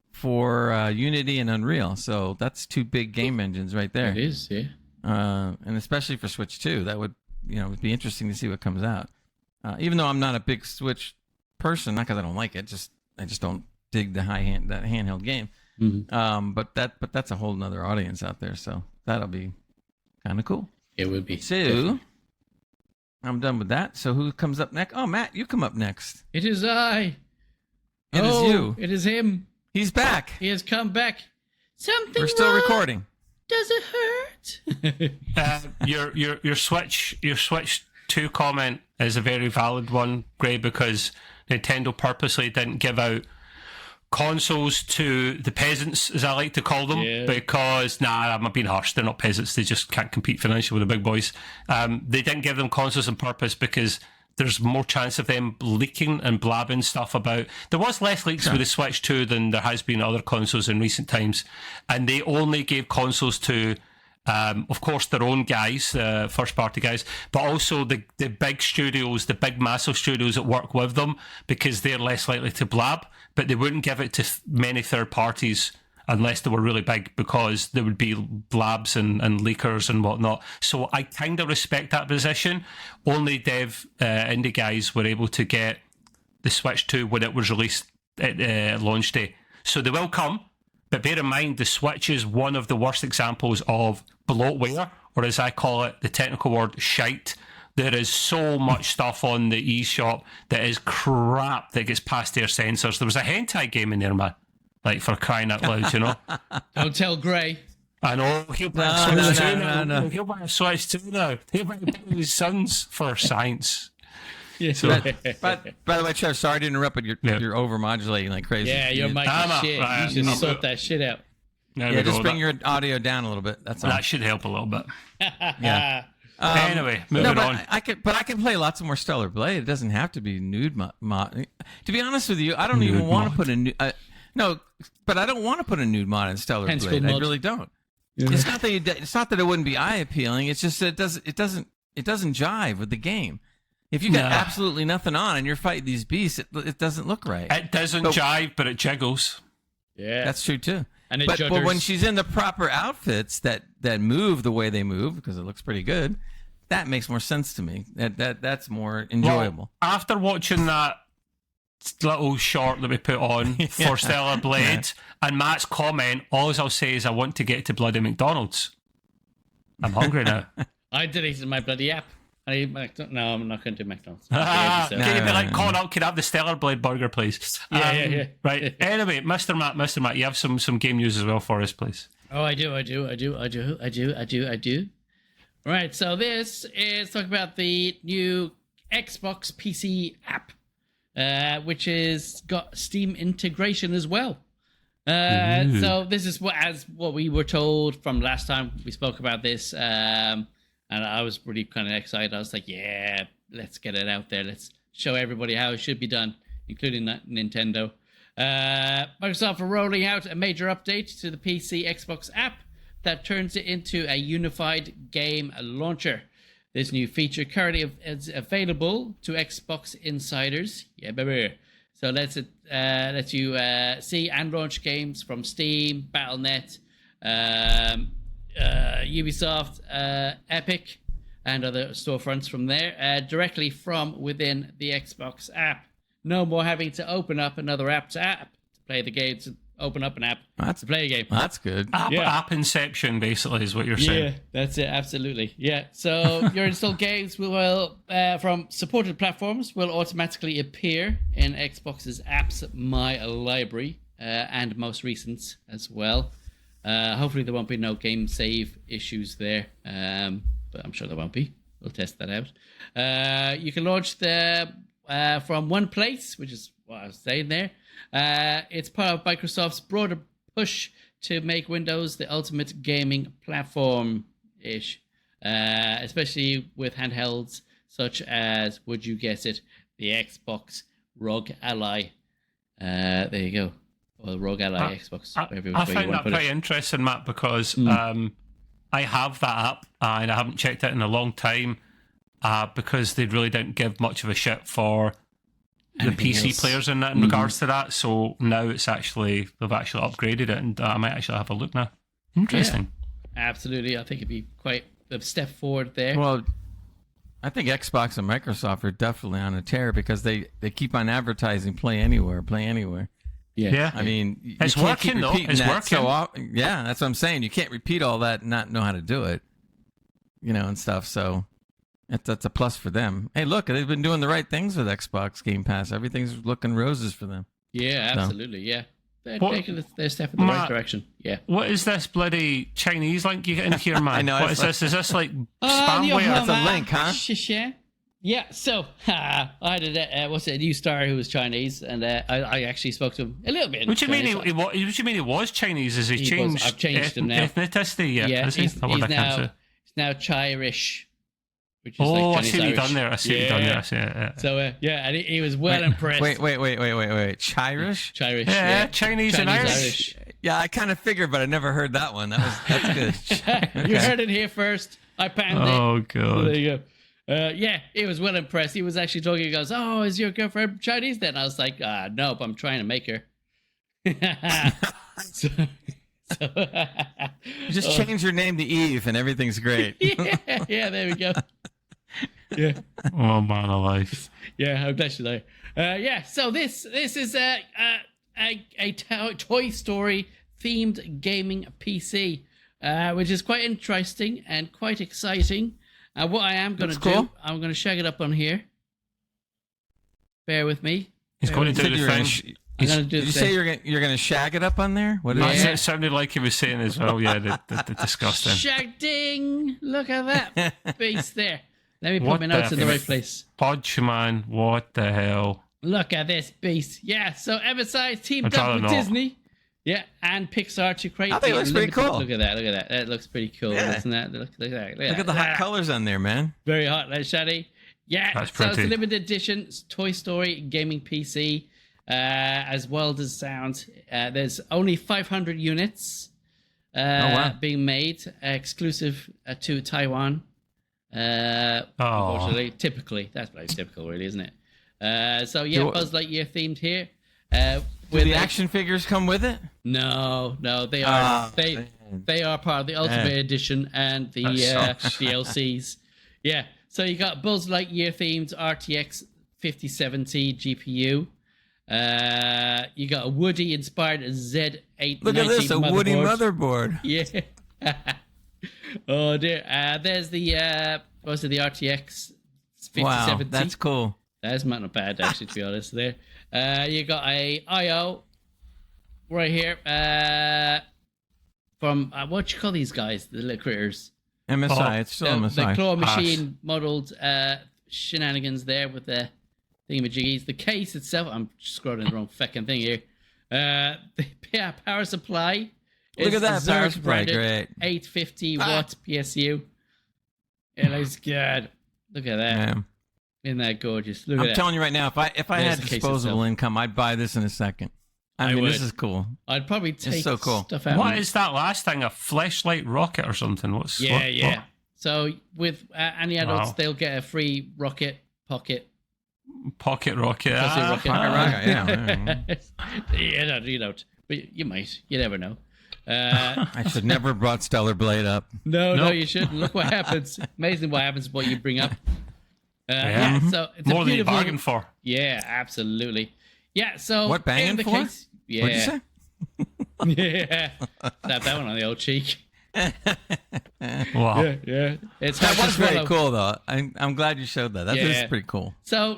for Unity and Unreal. So that's two big game engines right there. It is. Yeah. And especially for Switch 2, that would would be interesting to see what comes out. Even though I'm not a big Switch person, not because I don't like it, I just don't dig the that handheld game. Mm-hmm. But that's a whole nother audience out there, so that'll be kind of cool. It would be. So Definitely. I'm done with that. So who comes up next? Oh, Matt, you come up next. It is I. It is you. It is him. He's back. He has come back. Something We're still wrong? recording. Does it hurt? Your Switch 2 comment is a very valid one, Gray, because Nintendo purposely didn't give out consoles to the peasants, as I like to call them, because, I'm being harsh, they're not peasants, they just can't compete financially with the big boys. They didn't give them consoles on purpose because there's more chance of them leaking and blabbing stuff about. There was less leaks with the Switch 2 than there has been other consoles in recent times, and they only gave consoles to of course, their own guys, first-party guys, but also the big studios, the big massive studios that work with them, because they're less likely to blab, but they wouldn't give it to many third parties unless they were really big, because there would be labs and leakers and whatnot. So I kind of respect that position. Only dev indie guys were able to get the Switch 2 when it was released at launch day. So they will come, but bear in mind the Switch is one of the worst examples of bloatware, or as I call it, the technical word, shite. There is so much stuff on the eShop that is crap that gets past their censors. There was a hentai game in there, man. Like, for crying out loud, you know? Don't tell Gray. I know. He'll buy a Switch 2 now. He'll buy a Switch 2 now. He'll buy his sons for science. Yeah. So, But by the way, Trev, sorry to interrupt, but you're over-modulating like crazy. Yeah, your mic is shit. Right, You should sort that shit out. yeah, Just bring your audio down a little bit. That's all. that should help a little bit. Yeah. Anyway, moving on. I can play lots more Stellar Blade. It doesn't have to be nude mod. To be honest with you, I don't even want to put a nude. No, but I don't want to put a nude mod in Stellar Blade. I really don't. Yeah. It's not that it wouldn't be eye appealing. It's just that it doesn't jive with the game. If you got absolutely nothing on and you're fighting these beasts, it doesn't look right. It doesn't jive, but it jiggles. Yeah, that's true too. And but when she's in the proper outfits that move the way they move, because it looks pretty good, that makes more sense to me. That's more enjoyable. Well, after watching that little short that we put on for Stellar Blade and Matt's comment, all I'll say is I want to get to bloody McDonald's. I'm hungry now. I deleted my bloody app. No, I'm not going to do McDonald's. Can you be like, call up, can I have the Stellar Blade burger, please? Yeah. Right. Anyway, Mr. Matt, you have some game news as well for us, please. Oh, I do. Right, so this is talking about the new Xbox PC app, which is got Steam integration as well. So this is what we were told from last time we spoke about this. And I was really kind of excited. I was like, yeah, let's get it out there. Let's show everybody how it should be done, including Nintendo. Microsoft are rolling out a major update to the PC Xbox app that turns it into a unified game launcher. This new feature currently is available to Xbox insiders. Yeah, baby. So lets you see and launch games from Steam, Battle.net, Ubisoft, Epic, and other storefronts from there directly from within the Xbox app. No more having to open up another app to play the game, to open up an app to play a game. That's good. App inception, basically, is what you're saying. Yeah, that's it. Absolutely. Yeah. So your installed games will from supported platforms will automatically appear in Xbox's apps My Library and most recent as well. Hopefully there won't be no game save issues there, but I'm sure there won't be. We'll test that out. You can launch from one place, which is what I was saying there. It's part of Microsoft's broader push to make Windows the ultimate gaming platform-ish, especially with handhelds such as, would you guess it, the Xbox ROG Ally. There you go. Or ROG Ally Xbox. I find that pretty interesting, Matt, because I have that app and I haven't checked it in a long time because they really didn't give much of a shit for the PC players in that in regards to that. So now they've actually upgraded it, and I might actually have a look now. Interesting. Yeah, absolutely. I think it'd be quite a step forward there. Well, I think Xbox and Microsoft are definitely on a tear because they keep on advertising play anywhere. Yeah. I mean, it's working though. It's working. Yeah, that's what I'm saying. You can't repeat all that and not know how to do it, and stuff. So that's a plus for them. Hey, look, they've been doing the right things with Xbox Game Pass. Everything's looking roses for them. Yeah, absolutely. Yeah, they're taking their step in the right direction. Yeah. What is this bloody Chinese link you get in here, man? I know. What is this? Is this like spamware? That's a link, huh? Yeah, so I did a new star who was Chinese, and I actually spoke to him a little bit. What do you mean he was Chinese? Is he changed? I've changed him now. Ethnicity? Yeah, he's now Chirish. Which is like I see what you've done there. I see what you've done there. I see it. Yeah. So and he was well impressed. Wait. Chirish? Chirish. Yeah, Chinese and Irish. Yeah, I kind of figured, but I never heard that one. That's good. You heard it here first. I panned it. Oh god. So there you go. He was well impressed. He was actually talking. He goes, "Oh, is your girlfriend Chinese?" Then I was like, "No, but I'm trying to make her." so, You just change your name to Eve and everything's great. yeah, there we go. Yeah. Oh man alive. Yeah, I'm bless you though. Yeah, so this is a Toy Story themed gaming PC, which is quite interesting and quite exciting. What I am going to do, I'm going to shag it up on here. Bear with me. He's going to do the thing. I'm going to do Did you say you're going to shag it up on there? What is It sounded like he was saying as well. Yeah, the disgusting. Shag ding! Look at that beast there. Let me put my notes in the right place. Podgeman, what the hell? Look at this beast. Yeah, so MSI teamed up with Disney. Yeah, and Pixar to create. I think it looks pretty cool. Look at that. Look at that. That looks pretty cool, doesn't that? Look at that. Look at the hot colors on there, man. Very hot, right, Shaddy? Yeah, that's so pretty. it's a limited edition Toy Story gaming PC, as well as sound. There's only 500 units being made, exclusive to Taiwan. Unfortunately, typically, that's pretty typical, really, isn't it? So yeah, Buzz Lightyear themed here. Do the action figures come with it? No, they are they are part of the Ultimate Edition and the DLCs. Yeah, so you got Buzz Lightyear themed RTX 5070 GPU. You got a Woody inspired Z890 Look at this, a Woody motherboard. Yeah. Oh dear. There's the what's it, the RTX 5070. Wow, that's cool. That's not bad actually, to be honest. There. You got a IO right here. From what you call these guys, the little critters? MSI. It's still MSI. The claw machine modeled shenanigans there with the thingamajiggies. The case itself. I'm scrolling the wrong fucking thing here. The power supply. Look at that power supply, great. 850 watts PSU. It looks good. Look at that. Yeah. Isn't that gorgeous? Look I'm at that. telling you right now, if I had disposable income, I'd buy this in a second. I mean, this is cool. I'd probably take so cool. stuff out. What is that last thing? A fleshlight rocket or something? What? So with any adults, they'll get a free rocket pocket. Pocket rocket. Rocket. Yeah. You don't. But you might. You never know. I should never have brought Stellar Blade up. No, you shouldn't. Look what happens. Amazing what happens what you bring up. So it's more a than you beautiful, bargained for. Yeah, absolutely. Yeah, so what banging for? Case, yeah. What'd you say? Yeah. Slap that one on the old cheek. Wow. Yeah. It's that was very cool, though. I'm glad you showed that. That is pretty cool. So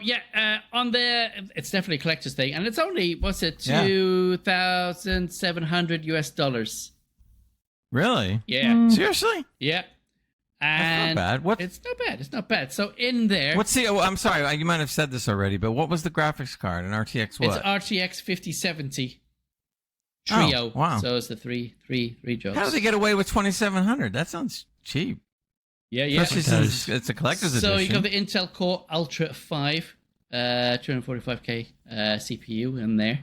on there, it's definitely a collector's thing, and it's only $2,700 US. Really? Yeah. Seriously? Yeah. And that's not bad. It's not bad. So in there, I'm sorry, you might have said this already, but what was the graphics card? An RTX what? It's RTX 5070 Trio. Oh, wow. So it's the three jobs. How do they get away with 2,700? That sounds cheap. Yeah. Especially since it's a collector's edition. So you got the Intel Core Ultra 5, 245K CPU in there.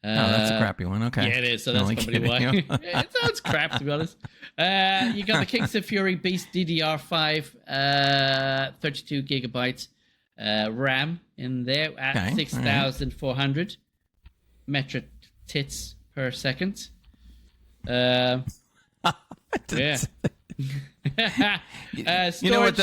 That's a crappy one. Okay. Yeah, it is. So that's probably why. It sounds crap, to be honest. You got the Kingston Fury Beast DDR5, 32 gigabytes RAM in there at 6,400 metric tits per second. Yeah. You know what?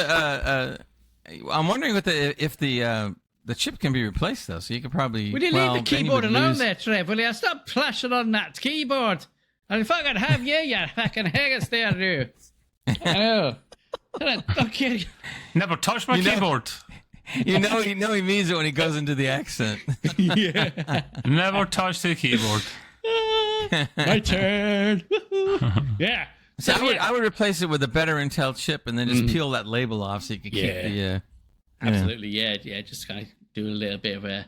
I'm wondering if the chip can be replaced, though, so you could probably... Will you leave the keyboard alone there, Trev? Will you stop plashing on that keyboard? And if I could have you fucking haggis there, dude. I know. Okay. Never touch my keyboard. You know he means it when he goes into the accent. Yeah. Never touch the keyboard. My turn. Yeah. So I would replace it with a better Intel chip and then just peel that label off so you could keep the... Absolutely, yeah. Just kind of do a little bit of a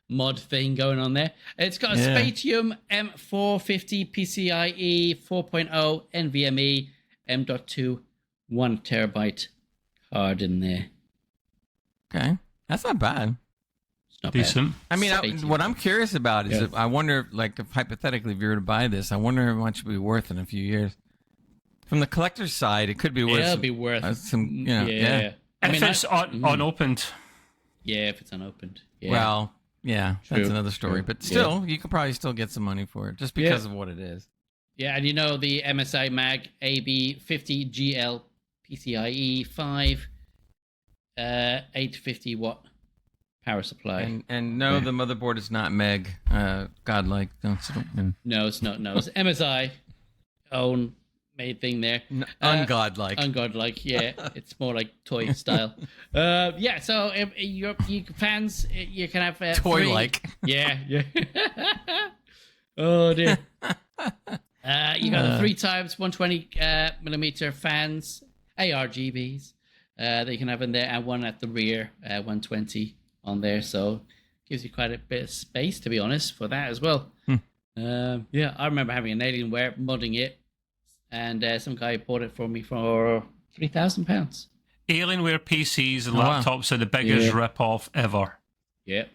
mod thing going on there. It's got a Spatium M450 PCIe 4.0 NVMe M.2 1 terabyte card in there. Okay, that's not bad. It's not decent. bad. I mean, what I'm curious about is if I wonder, like, if hypothetically, if you were to buy this, I wonder how much it would be worth in a few years. From the collector's side, it could be worth. It'll be worth some. Yeah. If it's unopened. Yeah, if it's unopened. Yeah. Well, Yeah, True, that's another story. true. But still, you could probably still get some money for it just because of what it is. Yeah, and the MSI Mag AB50GL PCIe 5 850 watt power supply. And no, the motherboard is not Meg godlike. No, it's not. No, it's MSI own made thing there. Ungodlike. Ungodlike, yeah. It's more like toy style. So if you fans, you can have toy-like. Yeah. Oh dear. You got the 3 times 120 millimeter fans, ARGBs that you can have in there, and one at the rear, 120 on there. So gives you quite a bit of space, to be honest, for that as well. I remember having an Alienware, modding it, and some guy bought it for me for £3,000. Alienware PCs and laptops are the biggest rip-off ever. Yeah.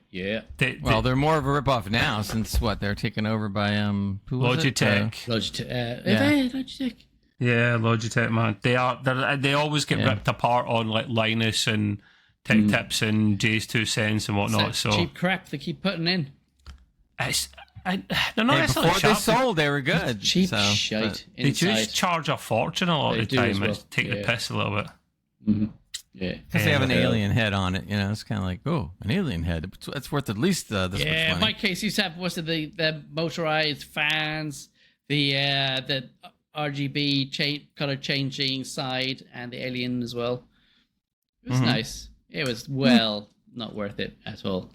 They're more of a rip-off now since they're taken over by Logitech. Logitech. Yeah, Logitech, man. They always get ripped apart on like Linus and Tech Tips and Jay's 2 cents and whatnot. So cheap crap they keep putting in. They're not necessarily before they sold, they were good. Cheap shite. They just charge a fortune a lot of the time. Well. Take the piss a little bit. Mm-hmm. Yeah, because they have an alien head on it. It's kind of like, oh, an alien head. It's worth at least this much money. Yeah, my case used to have the motorized fans, the RGB color changing side, and the alien as well. It was nice. It was not worth it at all.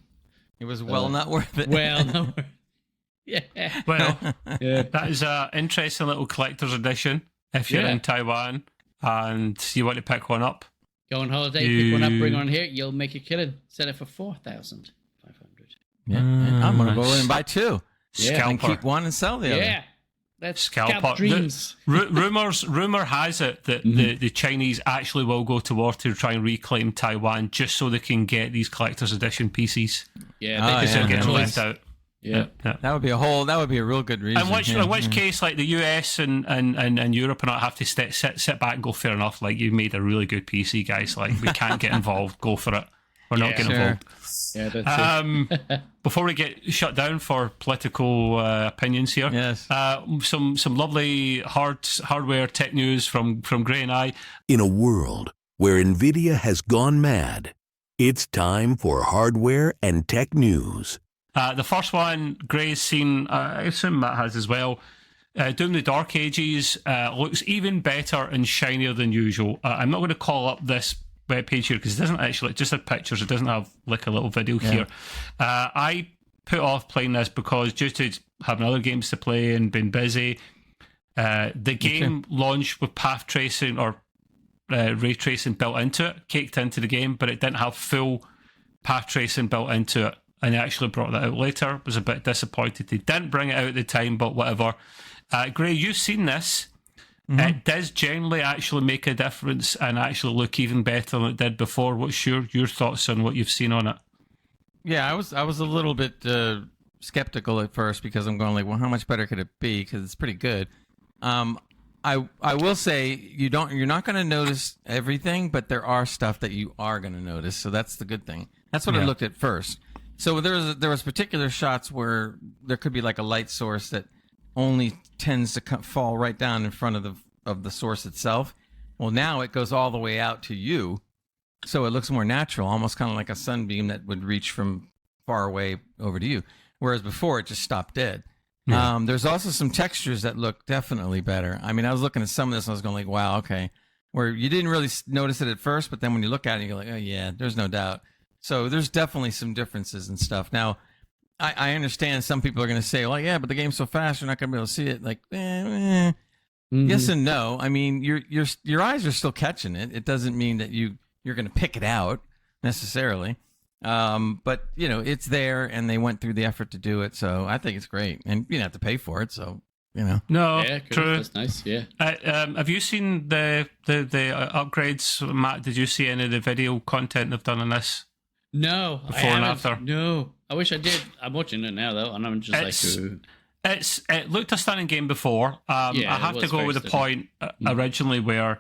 It was not worth it. Not worth it. Yeah. Well, that is an interesting little collector's edition. If you're in Taiwan and you want to pick one up, go on holiday, pick one up, bring one here. You'll make a killing. Sell it for 4,500. Yeah, and I'm gonna go in and buy 2. Scalper. And keep one and sell the other. Yeah, that's scalp dreams. Rumor has it that the Chinese actually will go to war to try and reclaim Taiwan just so they can get these collector's edition PCs. Yeah, they're getting left out. Yeah. That would be a real good reason. In which case, like the US and Europe, and not have to sit back and go, fair enough. Like you made a really good PC, guys. Like we can't get involved. Go for it. We're not getting involved. Yeah, that's it. Before we get shut down for political opinions here, some lovely hardware tech news from Gray and I. In a world where NVIDIA has gone mad, it's time for hardware and tech news. The first one, Gray's seen, I assume Matt has as well. Doom the Dark Ages looks even better and shinier than usual. I'm not going to call up this webpage here because it doesn't actually, it just had pictures. It doesn't have like a little video here. I put off playing this because just to having other games to play and been busy. The game launched with path tracing or ray tracing built into it, caked into the game, but it didn't have full path tracing built into it. And they actually brought that out later. Was a bit disappointed they didn't bring it out at the time, but whatever. Gray, you've seen this. It does generally actually make a difference and actually look even better than it did before. What's your thoughts on what you've seen on it? Yeah, I was a little bit skeptical at first because I'm going like, well, how much better could it be? Because it's pretty good. I will say you're not going to notice everything, but there are stuff that you are going to notice. So that's the good thing. That's what I looked at first. So there was particular shots where there could be like a light source that only tends to fall right down in front of the source itself. Well, now it goes all the way out to you, so it looks more natural, almost kind of like a sunbeam that would reach from far away over to you. Whereas before, it just stopped dead. There's also some textures that look definitely better. I mean, I was looking at some of this and I was going like, wow, okay. Where you didn't really notice it at first, but then when you look at it, you're like, oh yeah, there's no doubt. So there's definitely some differences and stuff. Now, I understand some people are going to say, well, yeah, but the game's so fast, you're not going to be able to see it. Like, yes and no. I mean, your eyes are still catching it. It doesn't mean that you're going to pick it out necessarily. But, it's there, and they went through the effort to do it. So I think it's great. And you don't have to pay for it, so... No, yeah, true. That's nice. Yeah. Have you seen the upgrades, Matt? Did you see any of the video content they've done on this? No, before and after. No, I wish I did. I'm watching it now though, and I'm just it looked a stunning game before. I have to go with the point originally where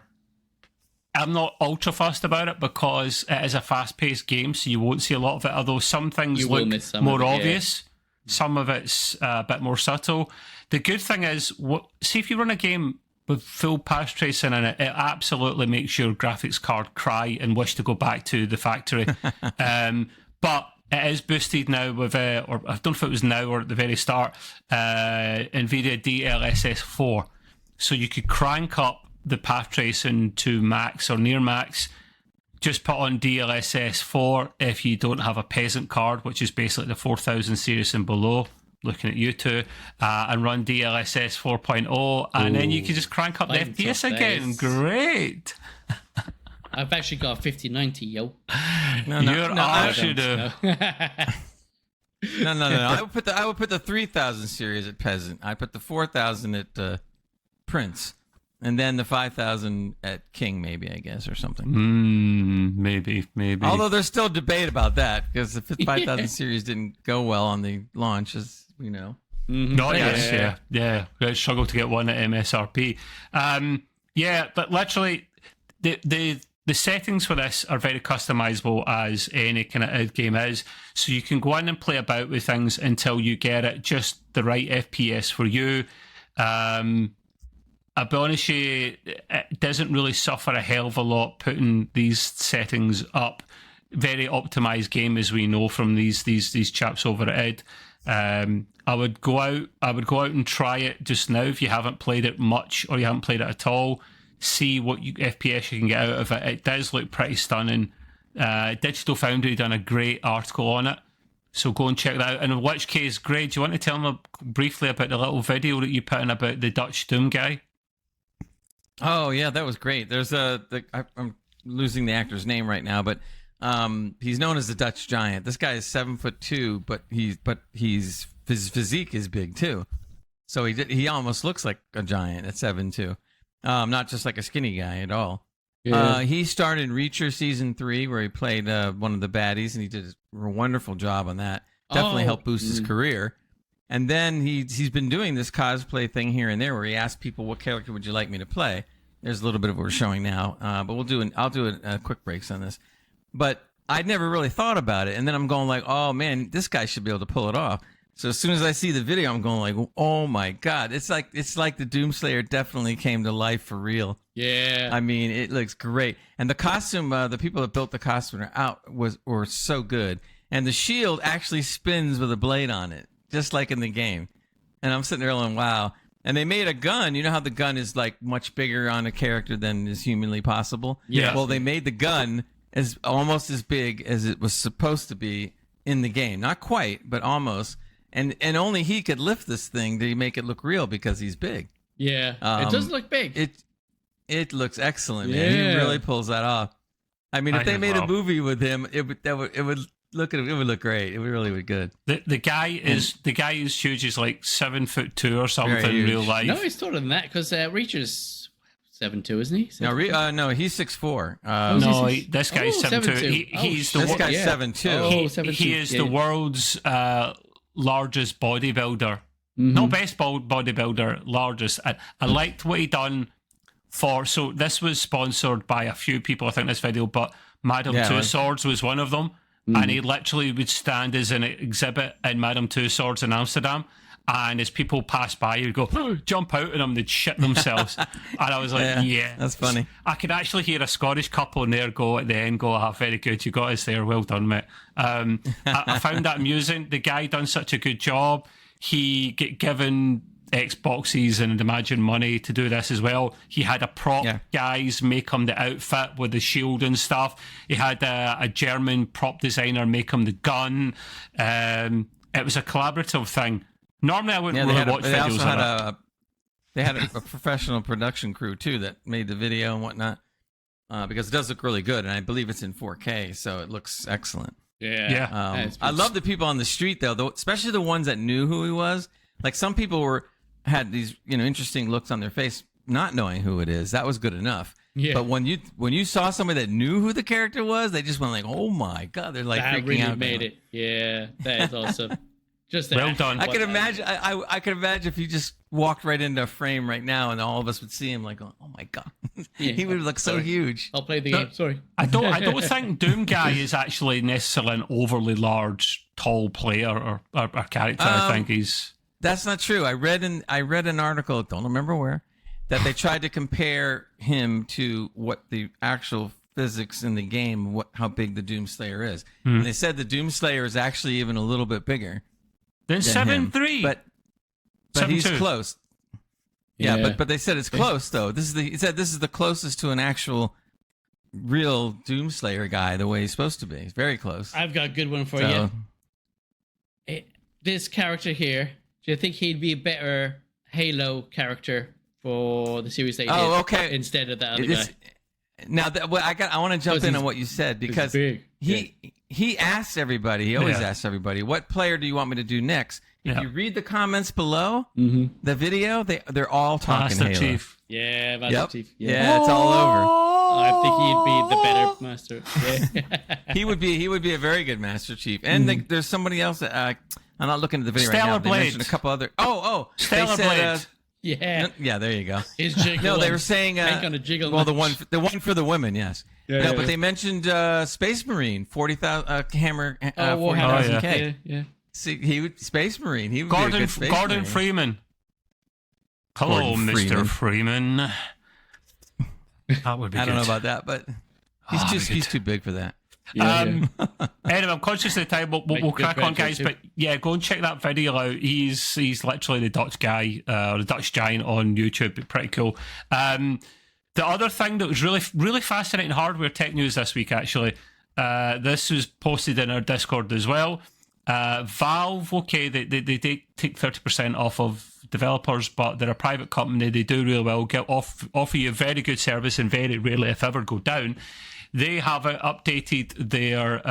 I'm not ultra fussed about it because it is a fast-paced game, so you won't see a lot of it. Although some things look more obvious, some of it's a bit more subtle. The good thing is, see if you run a game with full path tracing in it, it absolutely makes your graphics card cry and wish to go back to the factory. But it is boosted now with, or I don't know if it was now or at the very start, NVIDIA DLSS 4. So you could crank up the path tracing to max or near max. Just put on DLSS 4 if you don't have a peasant card, which is basically the 4000 series and below. Looking at you two, and run DLSS 4.0, and then you can just crank up the FPS again. Great. I've actually got a 5090, yo. No, I should have. No. I would put the 3000 series at peasant. I put the 4000 at prince, and then the 5000 at king, maybe, I guess, or something. Maybe. Although there's still debate about that because the 5000 series didn't go well on the launch, as we know. No, yeah. We struggled to get one at MSRP. But literally, the settings for this are very customizable, as any kind of game is. So you can go in and play about with things until you get it just the right FPS for you. I'll be honest with you, it doesn't really suffer a hell of a lot putting these settings up. Very optimized game, as we know from these chaps over at id. I would go out and try it just now if you haven't played it much or you haven't played it at all. See what FPS you can get out of it. It does look pretty stunning. Digital Foundry done a great article on it, so go and check that out. And in which case, Greg, do you want to tell me briefly about the little video that you put in about the Dutch Doom guy? Oh yeah, that was great. There's I'm losing the actor's name right now, but he's known as the Dutch Giant. This guy is 7'2", but his physique is big too. So he almost looks like a giant at 7'2", not just like a skinny guy at all. Yeah. He started in Reacher season 3, where he played one of the baddies, and he did a wonderful job on that. Definitely helped boost his career. And then he's been doing this cosplay thing here and there, where he asks people, "What character would you like me to play?" There's a little bit of what we're showing now, but I'll do quick breaks on this. But I'd never really thought about it, and then I'm going like, "Oh man, this guy should be able to pull it off." So as soon as I see the video, I'm going like, "Oh my god!" It's like the Doomslayer definitely came to life for real. Yeah, I mean, it looks great, and the costume, the people that built the costume were so good, and the shield actually spins with a blade on it, just like in the game. And I'm sitting there going, "Wow!" And they made a gun. You know how the gun is like much bigger on a character than is humanly possible? Yeah. Well, they made the gun as almost as big as it was supposed to be in the game. Not quite, but almost. And only he could lift this thing to make it look real because he's big. Yeah, it does look big. It looks excellent, man. He really pulls that off. I mean, if they made a movie with him, it would look great. It really would good. The guy is huge. He's like 7'2" or something in real life. No, he's taller than that because Reacher's 7'2", isn't he? 7'2"? No, he's 6'4". This guy's 7'2". This guy's 7'2". He is the world's largest bodybuilder. Not best bodybuilder, largest. I liked what he done for. So this was sponsored by a few people, I think, this video, but Madame Two Swords was one of them. And he literally would stand as an exhibit in Madame Two Swords in Amsterdam. And as people pass by, he'd go, jump out, and they'd shit themselves. And I was like, yeah. That's funny. I could actually hear a Scottish couple in there go at the end, very good. You got us there. Well done, mate. I found that amusing. The guy done such a good job. He get given Xboxes and Imagine money to do this as well. He had a prop guys make him the outfit with the shield and stuff. He had a German prop designer make him the gun. It was a collaborative thing. Normally, I wouldn't really watch videos of it. They had a professional production crew, too, that made the video and whatnot, because it does look really good, and I believe it's in 4K, so it looks excellent. Yeah. I love the people on the street, though, especially the ones that knew who he was. Like, some people had these interesting looks on their face, not knowing who it is. That was good enough. Yeah. But when you saw somebody that knew who the character was, they just went like, "Oh, my God." They're like freaking out. That really made it. Yeah, that is awesome. Just Well done. I can imagine. I could imagine if you just walked right into a frame right now, and all of us would see him like, "Oh my god," he would look so huge. I'll play the game. Sorry. I don't think Doom Guy is actually necessarily an overly large, tall player or character. I think he's. That's not true. I read an article. Don't remember where. That they tried to compare him to what the actual physics in the game, how big the Doomslayer is. And they said the Doomslayer is actually even a little bit bigger than 7'3", but 7'2". he's close. Yeah, but they said it's close though. He said this is the closest to an actual real Doomslayer guy the way he's supposed to be. He's very close. I've got a good one for you. This character here, do you think he'd be a better Halo character for the series they did? Okay. Instead of that other guy. Now, I want to jump in on what you said because he asks everybody. He always asks everybody, "What player do you want me to do next?" If you read the comments below the video, they're all talking Master Halo. Chief. Yeah, Master Chief. Yeah, it's all over. I think he'd be the better Master. Yeah. He would be a very good Master Chief. And there's somebody else that I'm not looking at the video Stellar right now. They Blade. mentioned a couple other. Stellar Blade. Yeah, there you go. His jiggle. No, they were saying on a jiggle. well, the one for the women, yes. But they mentioned Space Marine 40,000 hammer 40,000K. Yeah. See, he would Space Marine. He would be a good Space Gordon Marine. Freeman. Hello, Gordon Mr. Freeman. That would be. I don't know good. about that, but he's too big for that. Anyway, I'm conscious of the time. We'll crack on, guys. too. But yeah, go and check that video out. He's literally the Dutch guy, or the Dutch giant on YouTube. Pretty cool. The other thing that was really fascinating hardware tech news this week, actually, this was posted in our Discord as well. Valve, okay, they take 30% off of developers, but they're a private company. They do really well, offer you a very good service, and very rarely, if ever, go down. They have updated their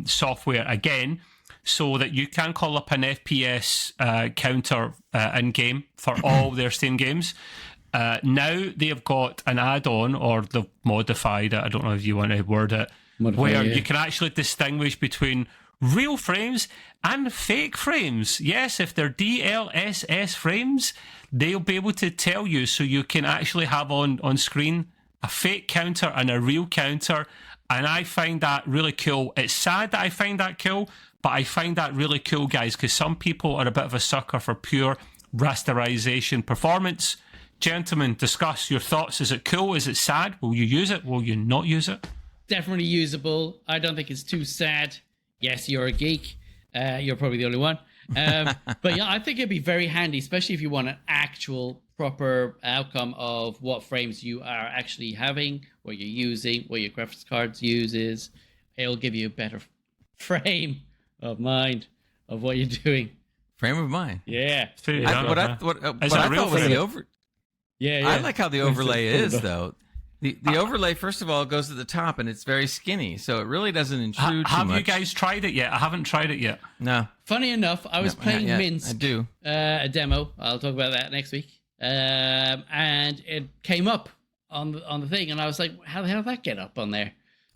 software again so that you can call up an FPS counter in-game for all their Steam games. Now they have got an add-on, or they've modified it, I don't know if you want to word it, where you can actually distinguish between real frames and fake frames. Yes, if they're DLSS frames, they'll be able to tell you, so you can actually have on screen a fake counter and a real counter, and I find that really cool. It's sad that I find that cool, but I find that really cool, guys, because some people are a bit of a sucker for pure rasterization performance. Gentlemen, discuss your thoughts. Is it cool? Is it sad? Will you use it? Will you not use it? Definitely usable. I don't think it's too sad. Yes, you're a geek. You're probably the only one. But yeah, I think it'd be very handy, especially if you want an actual proper outcome of what frames you are actually having, what you're using, what your graphics cards uses. It'll give you a better frame of mind of what you're doing. Frame of mind. Yeah. What I thought was the over. Yeah. I like how the overlay is though. The overlay, first of all, goes at the top, and it's very skinny, so it really doesn't intrude too much. Have you guys tried it yet? I haven't tried it yet. No. Funny enough, I was playing Minsk. I do. A demo. I'll talk about that next week. And it came up on the thing, and I was like, how the hell did that get up on there?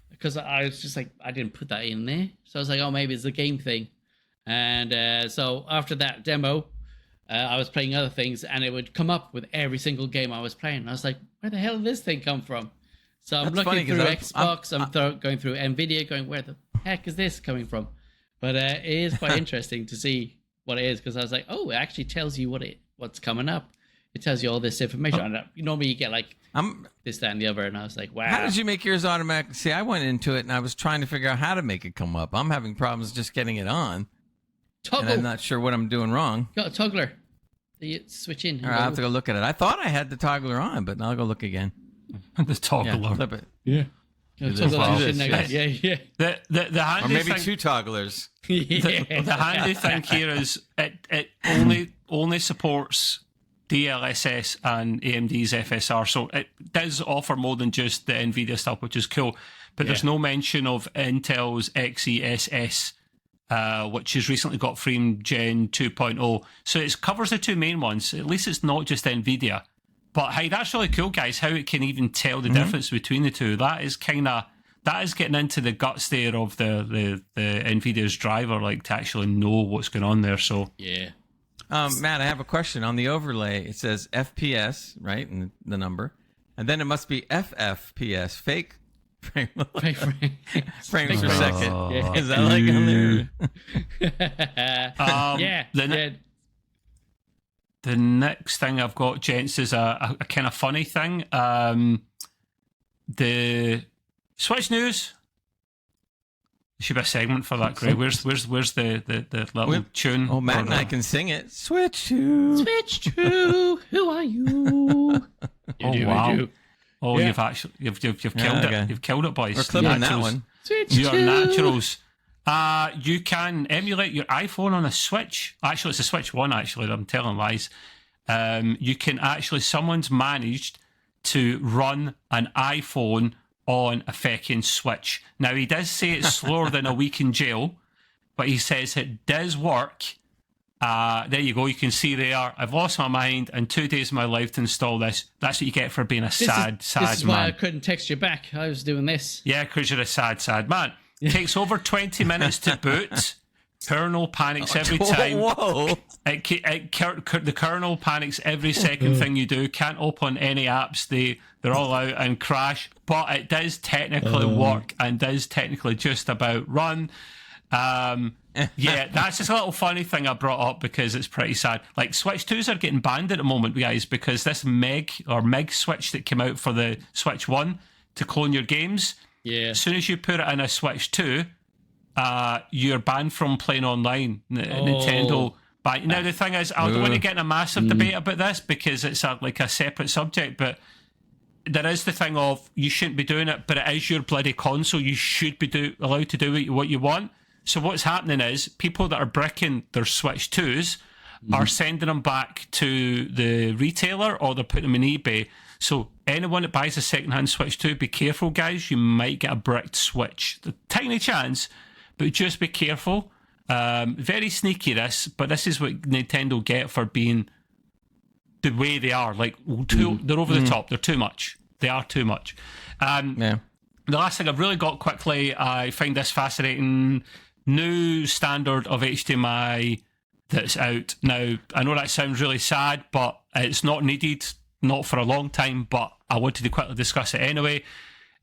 Because I was just like, I didn't put that in there. So I was like, oh, maybe it's a game thing. And so after that demo, I was playing other things, and it would come up with every single game I was playing. And I was like, where the hell did this thing come from? So I'm looking through Xbox, I'm going through NVIDIA, going, where the heck is this coming from? But it is quite interesting to see what it is, because I was like, oh, it actually tells you what's coming up. It tells you all this information. Normally you get like this, that, and the other, and I was like, wow. How did you make yours automatic? See, I went into it, and I was trying to figure out how to make it come up. I'm having problems just getting it on. Toggle. And I'm not sure what I'm doing wrong. Got a toggler. You switch in. All right, I'll have to go look at it. I thought I had the toggler on, but I'll go look again. The toggler. Yeah, flip it. Yeah. Yeah. The handy or maybe thing, two togglers. the handy thing here is it only supports DLSS and AMD's FSR, so it does offer more than just the NVIDIA stuff, which is cool. But there's no mention of Intel's XeSS, which has recently got Frame Gen 2.0. So it covers the two main ones. At least it's not just NVIDIA. But hey, that's really cool, guys, how it can even tell the difference between the two. That is kind of that is getting into the guts there of the NVIDIA's driver, like to actually know what's going on there. So Yeah. Matt, I have a question. On the overlay, it says FPS, right, and the number, and then it must be FFPS, fake frame frames per second. Yeah. Is that like on there? Yeah. The next thing I've got, gents, is a kind of funny thing. The Switch news. There should be a segment for that, Greg. Where's the little tune? Oh, Matt and I can sing it. Switch to. Switch to. Who are you? Wow. Oh, Yeah. you've killed okay. it. You've killed it, boys. We're clipping that Naturals. one. Switch You're to. naturals. You can emulate your iPhone on a Switch. Actually, it's a Switch 1, actually. I'm telling lies. You can actually, someone's managed to run an iPhone on a feckin' Switch. Now, he does say it's slower than a week in jail, but he says it does work. There you go. You can see there. I've lost my mind and 2 days of my life to install this. That's what you get for being a sad This is man. why I couldn't text you back. I was doing this. Yeah, because you're a sad man. Takes over 20 minutes to boot. Kernel panics every time. Whoa. The kernel panics every second thing you do. Can't open any apps. They're all out and crash. But it does technically work and does technically just about run. Yeah, that's just a little funny thing I brought up because it's pretty sad. Like, Switch 2s are getting banned at the moment, guys, because this Meg Switch that came out for the Switch 1 to clone your games, Yeah. as soon as you put it in a Switch 2, you're banned from playing online. Nintendo. But now the thing is, I don't want to get in a massive debate about this because it's like a separate subject, but there is the thing of you shouldn't be doing it, but it is your bloody console. You should be allowed to do what you want. So what's happening is people that are bricking their Switch 2s are sending them back to the retailer or they're putting them in eBay. So anyone that buys a second-hand Switch 2, be careful, guys. You might get a bricked Switch. The tiny chance, but just be careful. Very sneaky, this, but this is what Nintendo get for being the way they are. Like, they're over the top. They're too much. They are too much. Yeah. The last thing I've really got quickly, I find this fascinating. New standard of HDMI that's out. Now, I know that sounds really sad, but it's not needed, not for a long time, but I wanted to quickly discuss it anyway.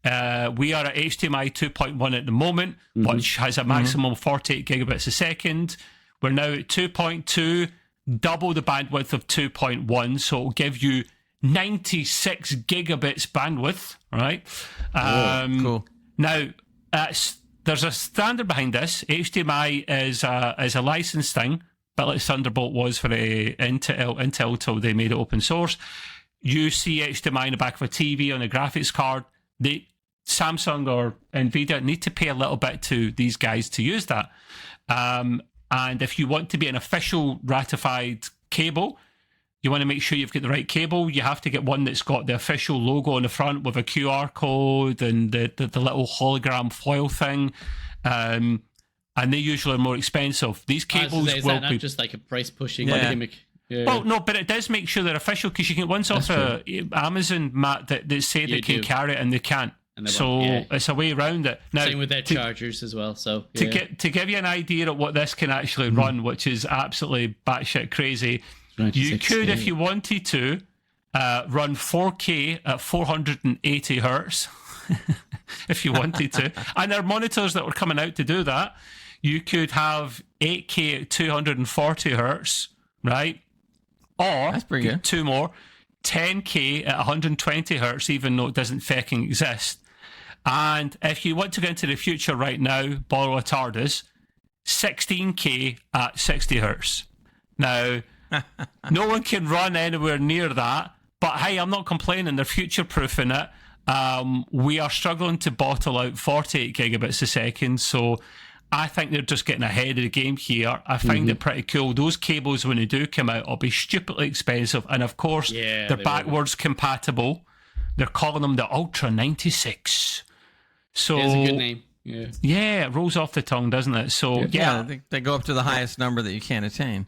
We are at HDMI 2.1 at the moment, which has a maximum of 48 gigabits a second. We're now at 2.2, double the bandwidth of 2.1, so it'll give you 96 gigabits bandwidth, right? Cool. Now, there's a standard behind this. HDMI is a licensed thing, but like Thunderbolt was for Intel till they made it open source. You see HDMI in the back of a TV on a graphics card. Samsung or NVIDIA need to pay a little bit to these guys to use that. And if you want to be an official ratified cable, you want to make sure you've got the right cable. You have to get one that's got the official logo on the front with a QR code and the little hologram foil thing. And they usually are more expensive. These cables Is will that not be just like a price pushing Yeah. gimmick? Yeah. Well, no, but it does make sure they're official because you can get ones off Amazon, Matt, that say they can carry it and they can't. And they So won't, yeah. it's a way around it. Now, Same with their chargers as well. So to give you an idea of what this can actually run, which is absolutely batshit crazy, you could, if you wanted to, run 4K at 480 hertz, if you wanted to. And there are monitors that were coming out to do that. You could have 8K at 240 hertz, right? Or That's pretty good. two more, 10K at 120 hertz, even though it doesn't fucking exist. And if you want to go into the future right now, borrow a TARDIS, 16K at 60 hertz. Now, no one can run anywhere near that, but hey, I'm not complaining. They're future-proofing it. We are struggling to bottle out 48 gigabits a second, so I think they're just getting ahead of the game here. I find it pretty cool. Those cables, when they do come out, will be stupidly expensive, and of course, they're backwards compatible. They're calling them the Ultra 96. So it's a good name. Yeah. Yeah, it rolls off the tongue, doesn't it? So Yeah, I think they go up to the highest number that you can attain.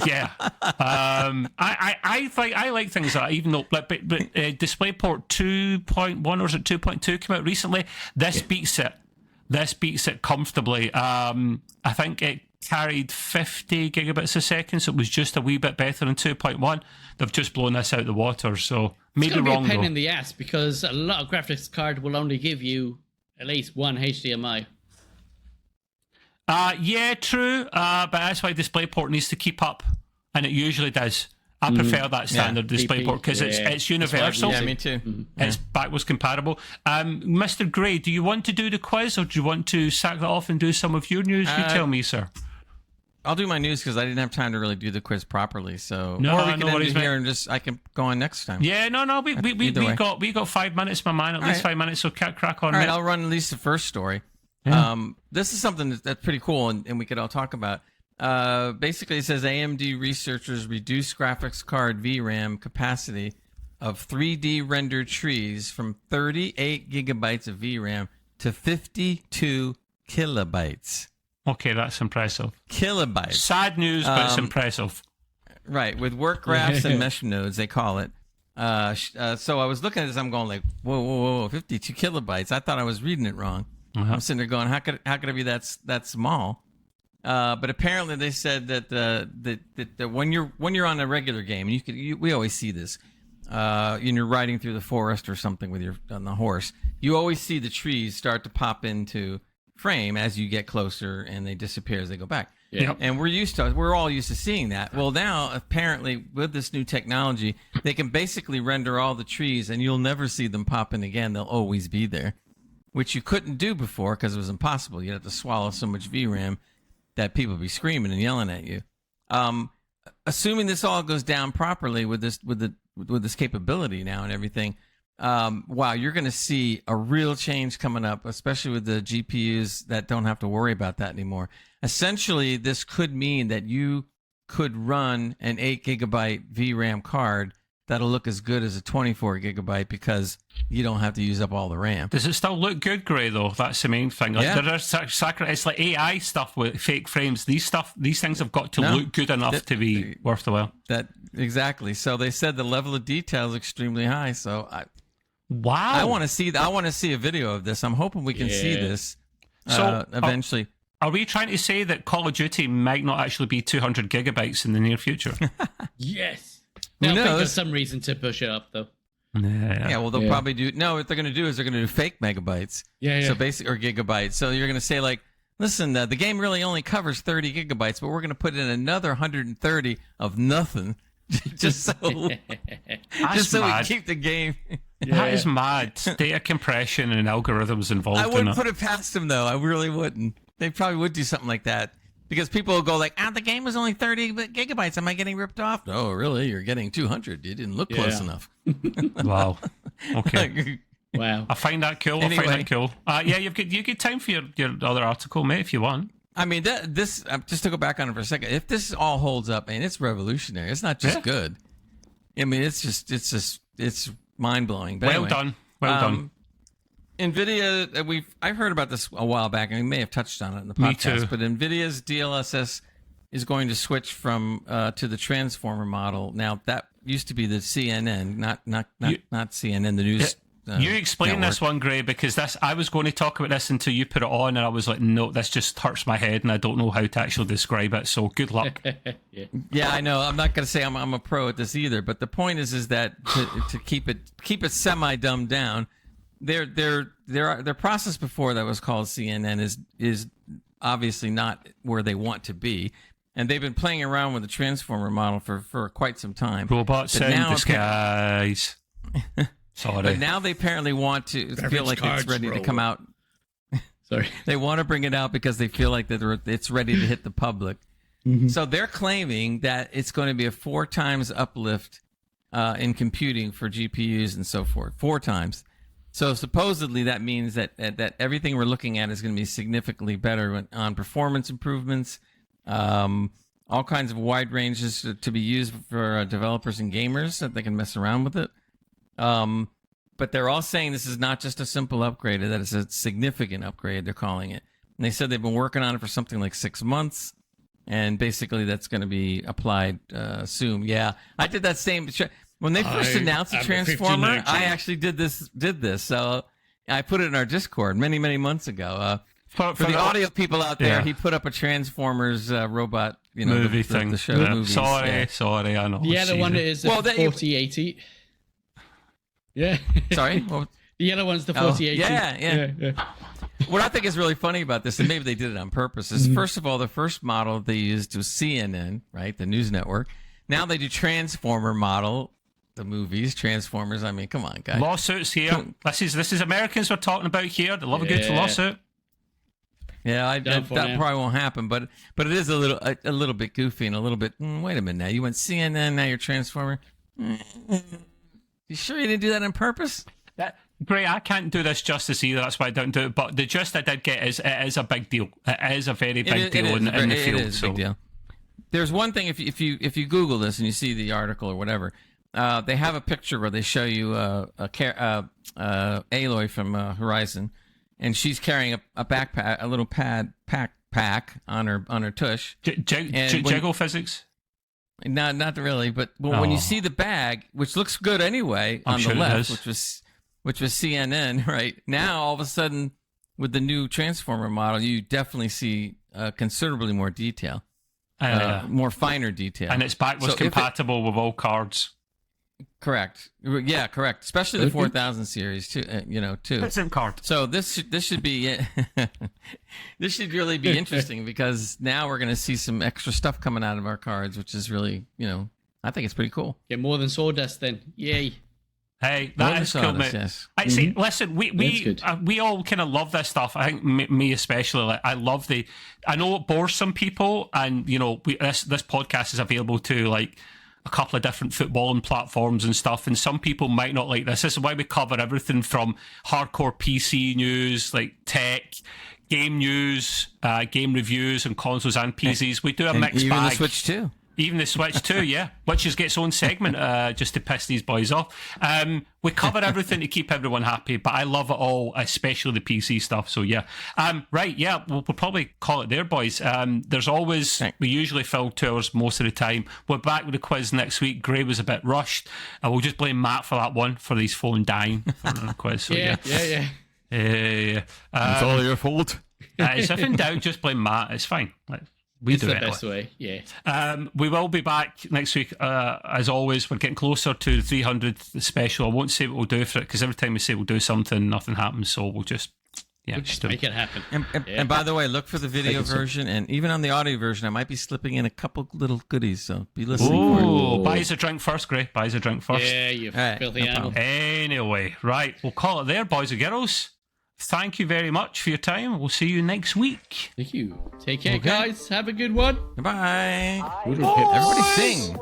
Yeah. I like things like that, even though but DisplayPort 2.1 or is it 2.2 came out recently. This beats it. This beats it comfortably. I think it carried 50 gigabits a second, so it was just a wee bit better than 2.1. They've just blown this out of the water, so maybe it's wrong. It's going to be a pain though. in the ass because a lot of graphics card will only give you at least one HDMI. Yeah, true. But that's why DisplayPort needs to keep up, and it usually does. I prefer that standard DisplayPort because it's universal. Yeah, me too. It's backwards compatible. Mr. Gray, do you want to do the quiz or do you want to sack that off and do some of your news? You tell me, sir. I'll do my news because I didn't have time to really do the quiz properly. So, no, or we can end worries, it here and I can go on next time. Yeah, no. We got 5 minutes, my man. At least 5 minutes. So crack on. All right, I'll run at least the first story. Yeah. This is something that's pretty cool, and we could all talk about. Basically, it says AMD researchers reduce graphics card VRAM capacity of 3D rendered trees from 38 gigabytes of VRAM to 52 kilobytes. Okay, that's impressive. Kilobytes. Sad news, but it's impressive. Right, with work graphs and mesh nodes, they call it. So I was looking at this, I'm going like, whoa, 52 kilobytes. I thought I was reading it wrong. I'm sitting there going, how could it be that small? But apparently they said that when you're on a regular game, and we always see this, you're riding through the forest or something on the horse, you always see the trees start to pop into frame as you get closer, and they disappear as they go back. Yeah. And we're all used to seeing that. Well, now apparently with this new technology, they can basically render all the trees, and you'll never see them pop in again. They'll always be there, which you couldn't do before because it was impossible. You had to swallow so much VRAM that people would be screaming and yelling at you. Assuming this all goes down properly with this capability now and everything, wow, you're going to see a real change coming up, especially with the GPUs that don't have to worry about that anymore. Essentially, this could mean that you could run an 8 gigabyte VRAM card that'll look as good as a 24 gigabyte because you don't have to use up all the RAM. Does it still look good, Gray, though? That's the main thing. It's like AI stuff with fake frames. These things have got to look good enough to be worth the while. Exactly. So they said the level of detail is extremely high. So I want to see a video of this. I'm hoping we can see this eventually. Are we trying to say that Call of Duty might not actually be 200 gigabytes in the near future? Yes. They'll think there's some reason to push it up, though. Yeah, well, they'll probably do... No, what they're going to do is they're going to do fake megabytes. Yeah. So basically, or gigabytes. So you're going to say, like, listen, the game really only covers 30 gigabytes, but we're going to put in another 130 of nothing just so we keep the game... That is mad. Data compression and algorithms involved in it. I wouldn't put it past them, though. I really wouldn't. They probably would do something like that. Because people will go like, the game was only 30 gigabytes. Am I getting ripped off? No, really? You're getting 200. You didn't look close enough. Wow. Okay. Wow. I find that cool. Anyway. I find that cool. You get time for your other article, mate, if you want. I mean, this just to go back on it for a second. If this all holds up, and it's revolutionary. It's not just good. I mean, it's mind blowing. Well done. NVIDIA, I've heard about this a while back, and we may have touched on it in the podcast. Me too. But NVIDIA's DLSS is going to switch from to the transformer model. Now that used to be the CNN, not CNN, the news. You explain this one, Gray, because I was going to talk about this until you put it on, and I was like, no, this just hurts my head, and I don't know how to actually describe it. So good luck. Yeah, I know. I'm not going to say I'm a pro at this either, but the point is that to keep it semi dumbed down. Their process before that was called CNN is obviously not where they want to be, and they've been playing around with the transformer model for quite some time. Robots in disguise. Sorry, but now they apparently want to feel like it's ready to come out. Sorry, they want to bring it out because they feel like that it's ready to hit the public. So they're claiming that it's going to be a 4 times uplift in computing for GPUs and so forth, 4 times. So supposedly that means that everything we're looking at is going to be significantly better on performance improvements, all kinds of wide ranges to be used for developers and gamers that they can mess around with it. But they're all saying this is not just a simple upgrade, that it's a significant upgrade, they're calling it. And they said they've been working on it for something like 6 months. and basically that's going to be applied soon. Yeah, I did that same. When they first announced the Transformer, I actually did this. So I put it in our Discord many months ago. For the audio people out there, he put up a Transformers robot, movie thing. The show movies. Sorry, I know. The other one is the 4080. Yeah. Sorry? The yellow one's the 4080. Yeah. What I think is really funny about this, and maybe they did it on purpose, is first of all, the first model they used was CNN, right, the news network. Now they do Transformer model, the movies, Transformers. I mean, come on, guys. Lawsuits here. This is Americans we're talking about here. They love a good lawsuit. Yeah, that probably won't happen, but it is a little bit goofy and a little bit. Wait a minute, now you went CNN, now you're Transformer. You sure you didn't do that on purpose? Great, I can't do this justice either. That's why I don't do it. But the gist I did get is it is a big deal. It is a very big deal in the field. It is a big deal. There's one thing if you Google this and you see the article or whatever, they have a picture where they show you Aloy from Horizon, and she's carrying a backpack, a little pack on her tush. Jiggle physics. Not really, but when you see the bag, which looks good anyway, on the left, which was CNN, right? Now all of a sudden, with the new Transformer model, you definitely see considerably more detail, more finer detail, and it's backwards compatible with all cards. Correct. Yeah, correct. Especially the 4000 series too. Too. It's in card. So this should be this should really be interesting because now we're going to see some extra stuff coming out of our cards, which is really I think it's pretty cool. Get more than sawdust then. Yay. Hey, that is cool, mate. Yes. I see. Listen, we all kind of love this stuff. I think me especially. Like, I love I know it bores some people, and this podcast is available to like a couple of different footballing platforms and stuff, and some people might not like this. This is why we cover everything from hardcore PC news, like tech, game news, game reviews, and consoles and PCs. We do a mixed even bag. The Switch too. Even the Switch too, yeah. Which gets its own segment just to piss these boys off. We cover everything to keep everyone happy, but I love it all, especially the PC stuff. So yeah. Right, yeah, we'll probably call it there, boys. There's always, we usually fill 2 hours most of the time. We're back with the quiz next week. Gray was a bit rushed. We'll just blame Matt for that one, for his phone dying for the quiz. So yeah. It's all your fault. If in doubt, just blame Matt. It's fine. It's the best way, yeah. We will be back next week. As always, we're getting closer to the 300th special. I won't say what we'll do for it, because every time we say we'll do something, nothing happens. So we'll just make it happen. And by the way, look for the video version, and even on the audio version, I might be slipping in a couple little goodies, so be listening for it. Buys a drink first, Gray. Buys a drink first. Yeah, you filthy animal. Anyway, right, we'll call it there, boys and girls. Thank you very much for your time. We'll see you next week. Thank you. Take care, guys. Have a good one. Goodbye. Everybody sing.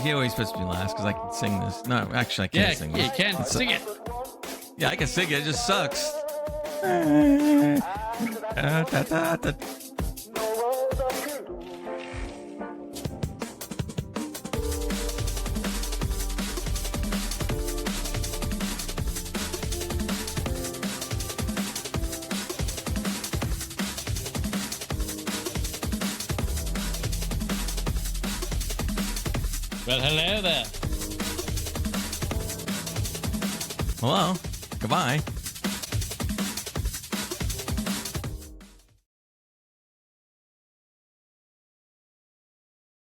He always puts me last because I can sing this. No, actually, I can't sing this. Yeah, you can. Sing it. Yeah, I can sing it. It just sucks. Well, hello there. Hello. Goodbye.